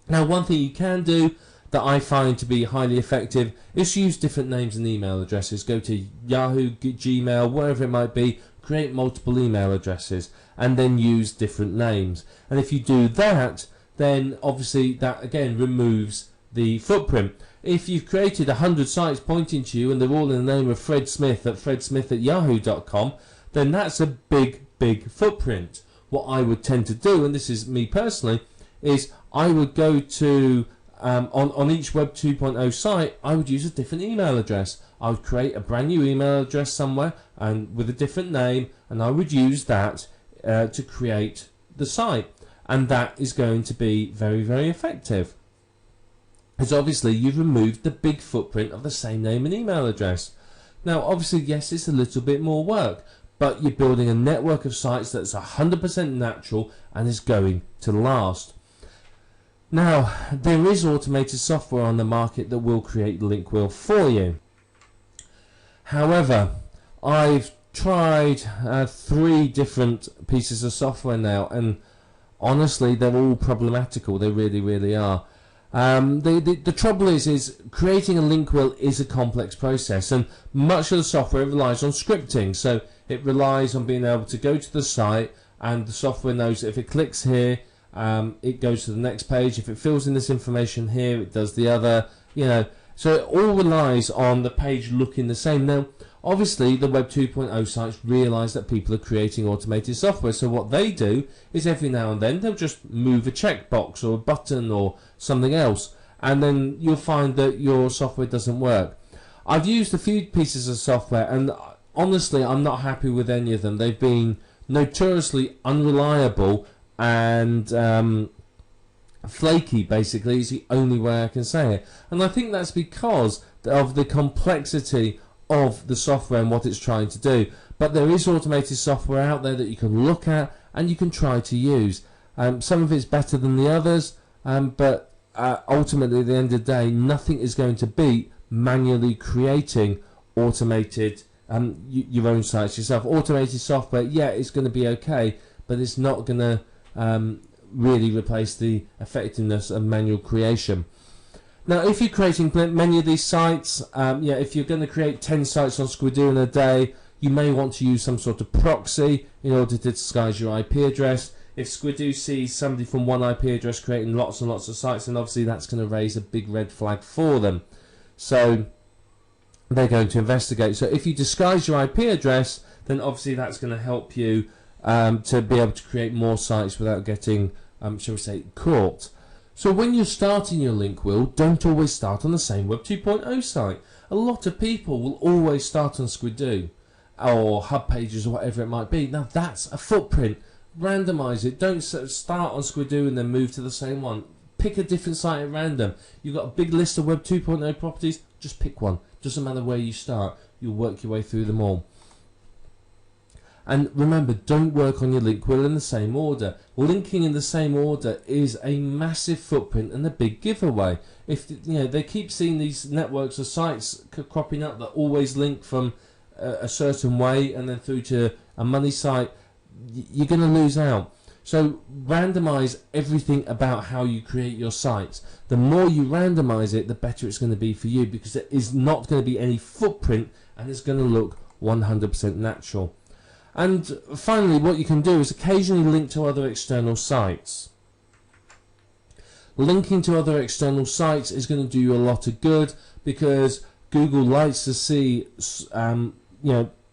Now, one thing you can do that I find to be highly effective is use different names and email addresses. Go to Yahoo, Gmail, wherever it might be, create multiple email addresses and then use different names. And if you do that, then obviously that again removes the footprint. If you've created 100 sites pointing to you and they're all in the name of Fred Smith at fredsmith@yahoo.com, then that's a big footprint. What I would tend to do, and this is me personally, is I would go to on each Web 2.0 site, I would use a different email address. I would create a brand new email address somewhere and with a different name, and I would use that to create the site, and that is going to be very, very effective, because obviously you've removed the big footprint of the same name and email address. Now obviously, yes, it's a little bit more work, but you're building a network of sites that's 100% natural and is going to last. Now, there is automated software on the market that will create the link wheel for you. However, I've tried 3 different pieces of software now, and honestly, they're all problematical. They really, really are. The trouble is creating a link wheel is a complex process, and much of the software relies on scripting. So it relies on being able to go to the site, and the software knows that if it clicks here, it goes to the next page. If it fills in this information here, it does the other, so it all relies on the page looking the same. Now obviously the Web 2.0 sites realize that people are creating automated software, so what they do is every now and then they'll just move a checkbox or a button or something else, and then you'll find that your software doesn't work. I've used a few pieces of software, and honestly I'm not happy with any of them. They've been notoriously unreliable and flaky, basically, is the only way I can say it. And I think that's because of the complexity of the software and what it's trying to do. But there is automated software out there that you can look at and you can try to use. Some of it's better than the others, but ultimately at the end of the day, nothing is going to beat manually creating automated your own sites yourself. Automated software, yeah, it's going to be okay, but it's not going to really replace the effectiveness of manual creation. Now if you're creating many of these sites, if you're going to create 10 sites on Squidoo in a day, you may want to use some sort of proxy in order to disguise your IP address. If Squidoo sees somebody from one IP address creating lots and lots of sites, then obviously that's going to raise a big red flag for them, so they're going to investigate. So if you disguise your IP address, then obviously that's going to help you to be able to create more sites without getting, shall we say, caught. So when you're starting your link wheel, don't always start on the same Web 2.0 site. A lot of people will always start on Squidoo or Hub Pages or whatever it might be. Now that's a footprint. Randomize it. Don't start on Squidoo and then move to the same one. Pick a different site at random. You've got a big list of Web 2.0 properties, just pick one. Doesn't matter where you start, you'll work your way through them all. And remember, don't work on your link wheel in the same order. Linking in the same order is a massive footprint and a big giveaway. If they keep seeing these networks of sites cropping up that always link from a certain way and then through to a money site, you're going to lose out. So randomize everything about how you create your sites. The more you randomize it, the better it's going to be for you, because there is not going to be any footprint and it's going to look 100% natural. And finally, what you can do is occasionally link to other external sites. Linking to other external sites is going to do you a lot of good, because Google likes to see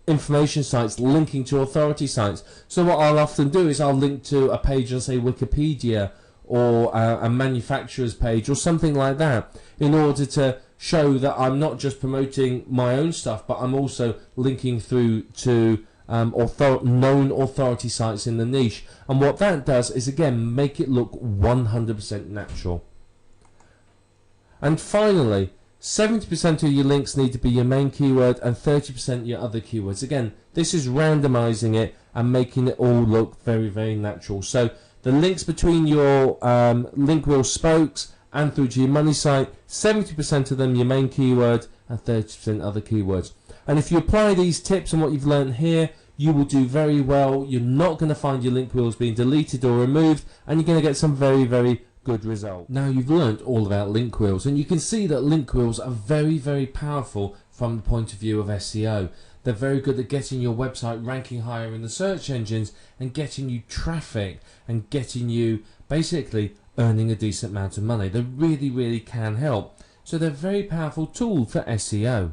information sites linking to authority sites. So what I'll often do is I'll link to a page on, say, Wikipedia, or a manufacturer's page or something like that, in order to show that I'm not just promoting my own stuff, but I'm also linking through to known authority sites in the niche. And what that does is, again, make it look 100% natural. And finally, 70% of your links need to be your main keyword and 30% your other keywords. Again, this is randomizing it and making it all look very, very natural. So the links between your Link Wheel spokes and through to your money site, 70% of them your main keyword and 30% other keywords. And if you apply these tips and what you've learned here, you will do very well. You're not going to find your link wheels being deleted or removed, and you're going to get some very, very good result. Now you've learned all about link wheels, and you can see that link wheels are very, very powerful from the point of view of SEO. They're very good at getting your website ranking higher in the search engines and getting you traffic and getting you basically earning a decent amount of money. They really, really can help. So they're a very powerful tool for SEO,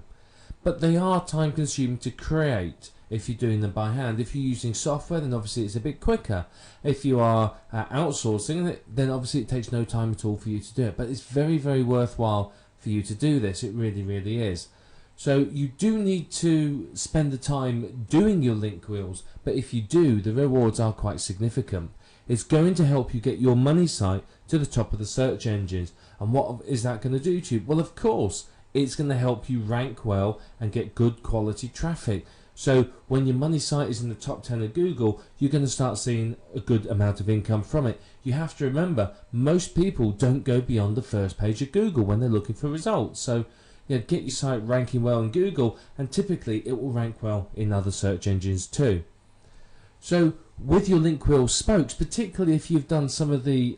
but they are time consuming to create if you're doing them by hand. If you're using software, then obviously it's a bit quicker. If you are outsourcing it, then obviously it takes no time at all for you to do it. But it's very, very worthwhile for you to do this. It really, really is. So you do need to spend the time doing your link wheels, but if you do, the rewards are quite significant. It's going to help you get your money site to the top of the search engines. And what is that going to do to you? Well, of course, it's going to help you rank well and get good quality traffic. So when your money site is in the top 10 of Google, you're going to start seeing a good amount of income from it. You have to remember, most people don't go beyond the first page of Google when they're looking for results. So get your site ranking well in Google, and typically it will rank well in other search engines too. So with your link wheel spokes, particularly if you've done some of the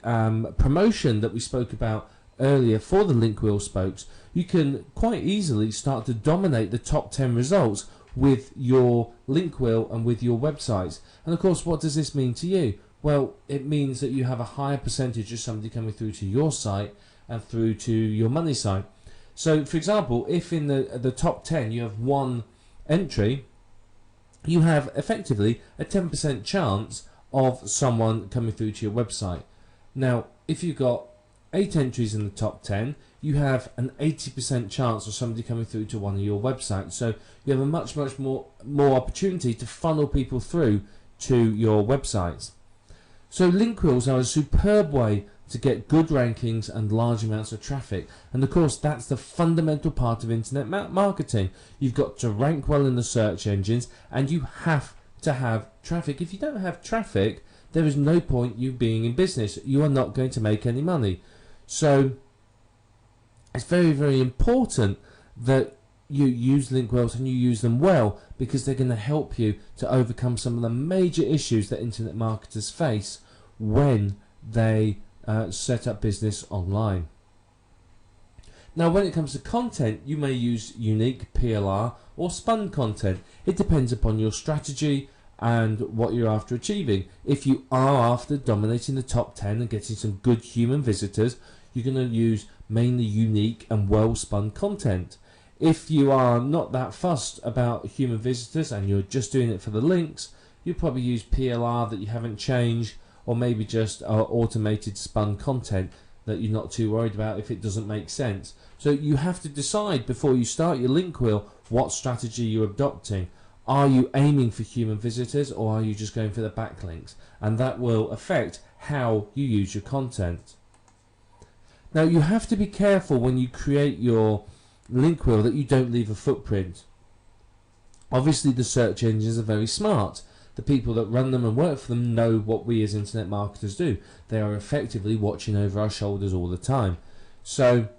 promotion that we spoke about earlier for the link wheel spokes, you can quite easily start to dominate the top 10 results with your link wheel and with your websites. And of course, what does this mean to you? Well, it means that you have a higher percentage of somebody coming through to your site and through to your money site. So for example, if in the top 10 you have one entry, you have effectively a 10% chance of someone coming through to your website. Now if you've got 8 entries in the top 10, you have an 80% chance of somebody coming through to one of your websites. So you have a much more opportunity to funnel people through to your websites. So link wheels are a superb way to get good rankings and large amounts of traffic. And of course, that's the fundamental part of internet marketing. You've got to rank well in the search engines, and you have to have traffic. If you don't have traffic, there is no point you being in business. You are not going to make any money. So it's very, very important that you use link wheels and you use them well, because they're going to help you to overcome some of the major issues that internet marketers face when they set up business online. Now when it comes to content, you may use unique, PLR or spun content. It depends upon your strategy and what you're after achieving. If you are after dominating the top 10 and getting some good human visitors, you're going to use mainly unique and well spun content. If you are not that fussed about human visitors and you're just doing it for the links, you probably use PLR that you haven't changed, or maybe just automated spun content that you're not too worried about if it doesn't make sense. So you have to decide before you start your link wheel what strategy you're adopting. Are you aiming for human visitors, or are you just going for the backlinks? And that will affect how you use your content. Now you have to be careful when you create your link wheel that you don't leave a footprint. Obviously the search engines are very smart. The people that run them and work for them know what we as internet marketers do. They are effectively watching over our shoulders all the time. So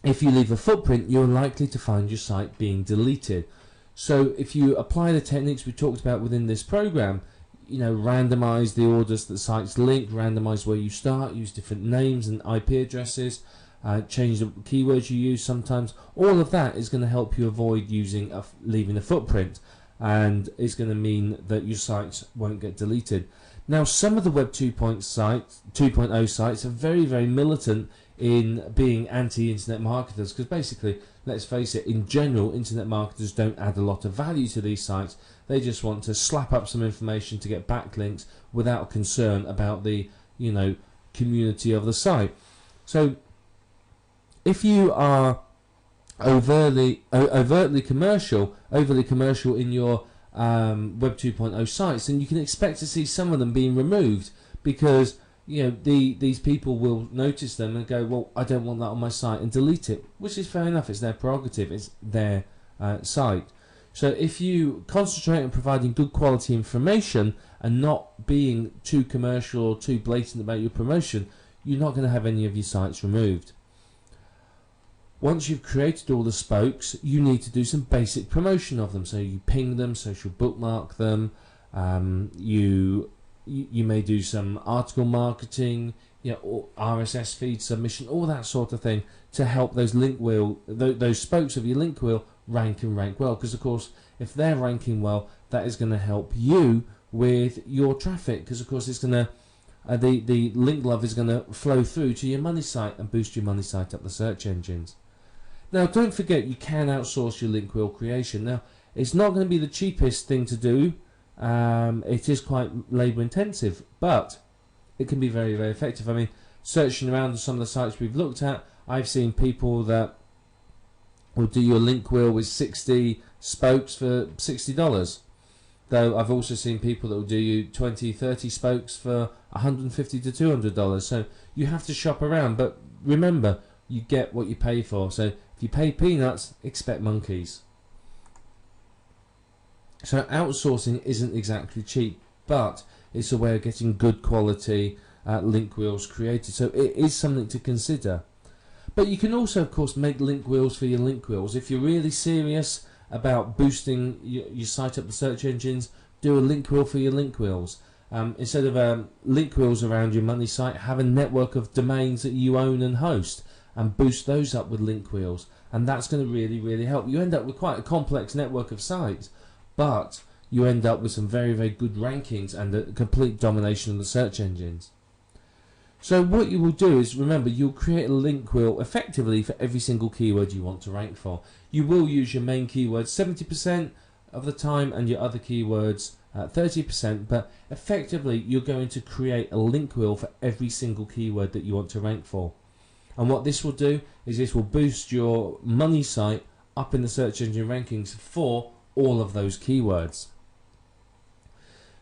if you leave a footprint, you're likely to find your site being deleted. So if you apply the techniques we talked about within this program, you know, randomize the orders that sites link, randomize where you start, use different names and IP addresses, change the keywords you use sometimes. All of that is going to help you avoid leaving a footprint, and it's going to mean that your sites won't get deleted. Now, some of the Web 2.0 sites are very, very militant in being anti-internet marketers, because basically, let's face it, in general, internet marketers don't add a lot of value to these sites. They just want to slap up some information to get backlinks without concern about the, you know, community of the site. So if you are overtly commercial in your Web 2.0 sites, then you can expect to see some of them being removed, because, you know, these people will notice them and go, well, I don't want that on my site, and delete it, which is fair enough. It's their prerogative, it's their site. So if you concentrate on providing good quality information and not being too commercial or too blatant about your promotion, you're not going to have any of your sites removed. Once you've created all the spokes, you need to do some basic promotion of them. So you ping them, social bookmark them, you may do some article marketing, you know, or RSS feed submission, all that sort of thing, to help those those spokes of your link wheel rank well. Because of course, if they're ranking well, that is going to help you with your traffic, because of course it's going to the link love is going to flow through to your money site and boost your money site up the search engines. Now, don't forget, you can outsource your link wheel creation. Now, it's not going to be the cheapest thing to do. It is quite labour intensive, but it can be very, very effective. I mean, searching around on some of the sites we've looked at, I've seen people that will do your link wheel with 60 spokes for $60. Though I've also seen people that will do you 20, 30 spokes for $150 to $200. So you have to shop around, but remember, you get what you pay for. So if you pay peanuts, expect monkeys. So outsourcing isn't exactly cheap, but it's a way of getting good quality link wheels created. So it is something to consider. But you can also, of course, make link wheels for your link wheels. If you're really serious about boosting your site up the search engines, do a link wheel for your link wheels. Instead of link wheels around your money site, have a network of domains that you own and host, and boost those up with link wheels, and that's going to really, really help. You end up with quite a complex network of sites, but you end up with some very, very good rankings and a complete domination of the search engines. So what you will do is, remember, you'll create a link wheel effectively for every single keyword you want to rank for. You will use your main keywords 70% of the time and your other keywords 30%, but effectively you're going to create a link wheel for every single keyword that you want to rank for. And what this will do is this will boost your money site up in the search engine rankings for all of those keywords.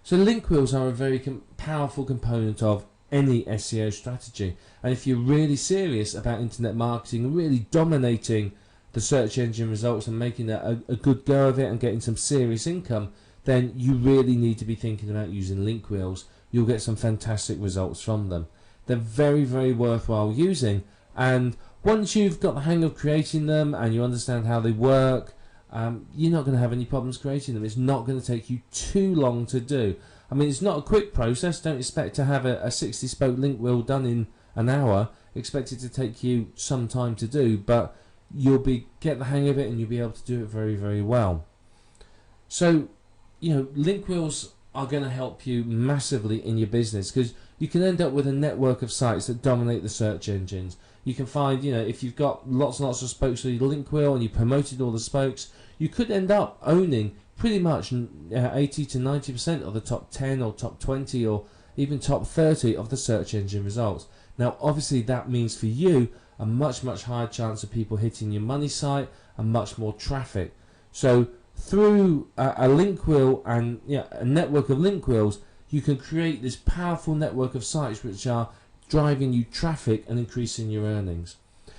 So link wheels are a very powerful component of any SEO strategy, and if you're really serious about internet marketing and really dominating the search engine results and making a good go of it and getting some serious income, then you really need to be thinking about using link wheels. You'll get some fantastic results from them. They're very, very worthwhile using, and once you've got the hang of creating them and you understand how they work, you're not going to have any problems creating them. It's not going to take you too long to do. I mean, it's not a quick process. Don't expect to have a 60 spoke link wheel done in an hour. Expect it to take you some time to do, but you'll get the hang of it and you'll be able to do it very, very well. So, you know, link wheels are going to help you massively in your business, because you can end up with a network of sites that dominate the search engines. You can find, you know, if you've got lots and lots of spokes for your link wheel and you promoted all the spokes, you could end up owning pretty much 80 to 90% of the top 10 or top 20 or even top 30 of the search engine results. Now, obviously, that means for you a much, much higher chance of people hitting your money site and much more traffic. So through a link wheel and a network of link wheels, you can create this powerful network of sites which are driving you traffic and increasing your earnings.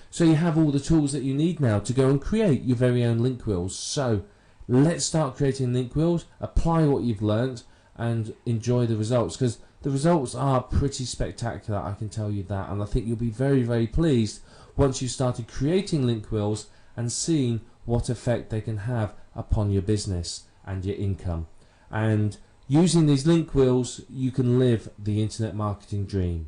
So you have all the tools that you need now to go and create your very own link wheels. So let's start creating link wheels, apply what you've learned, and enjoy the results, because the results are pretty spectacular, I can tell you that, and I think you'll be very, very pleased once you started creating link wheels and seeing what effect they can have upon your business and your income. And Using these link wheels, you can live the internet marketing dream.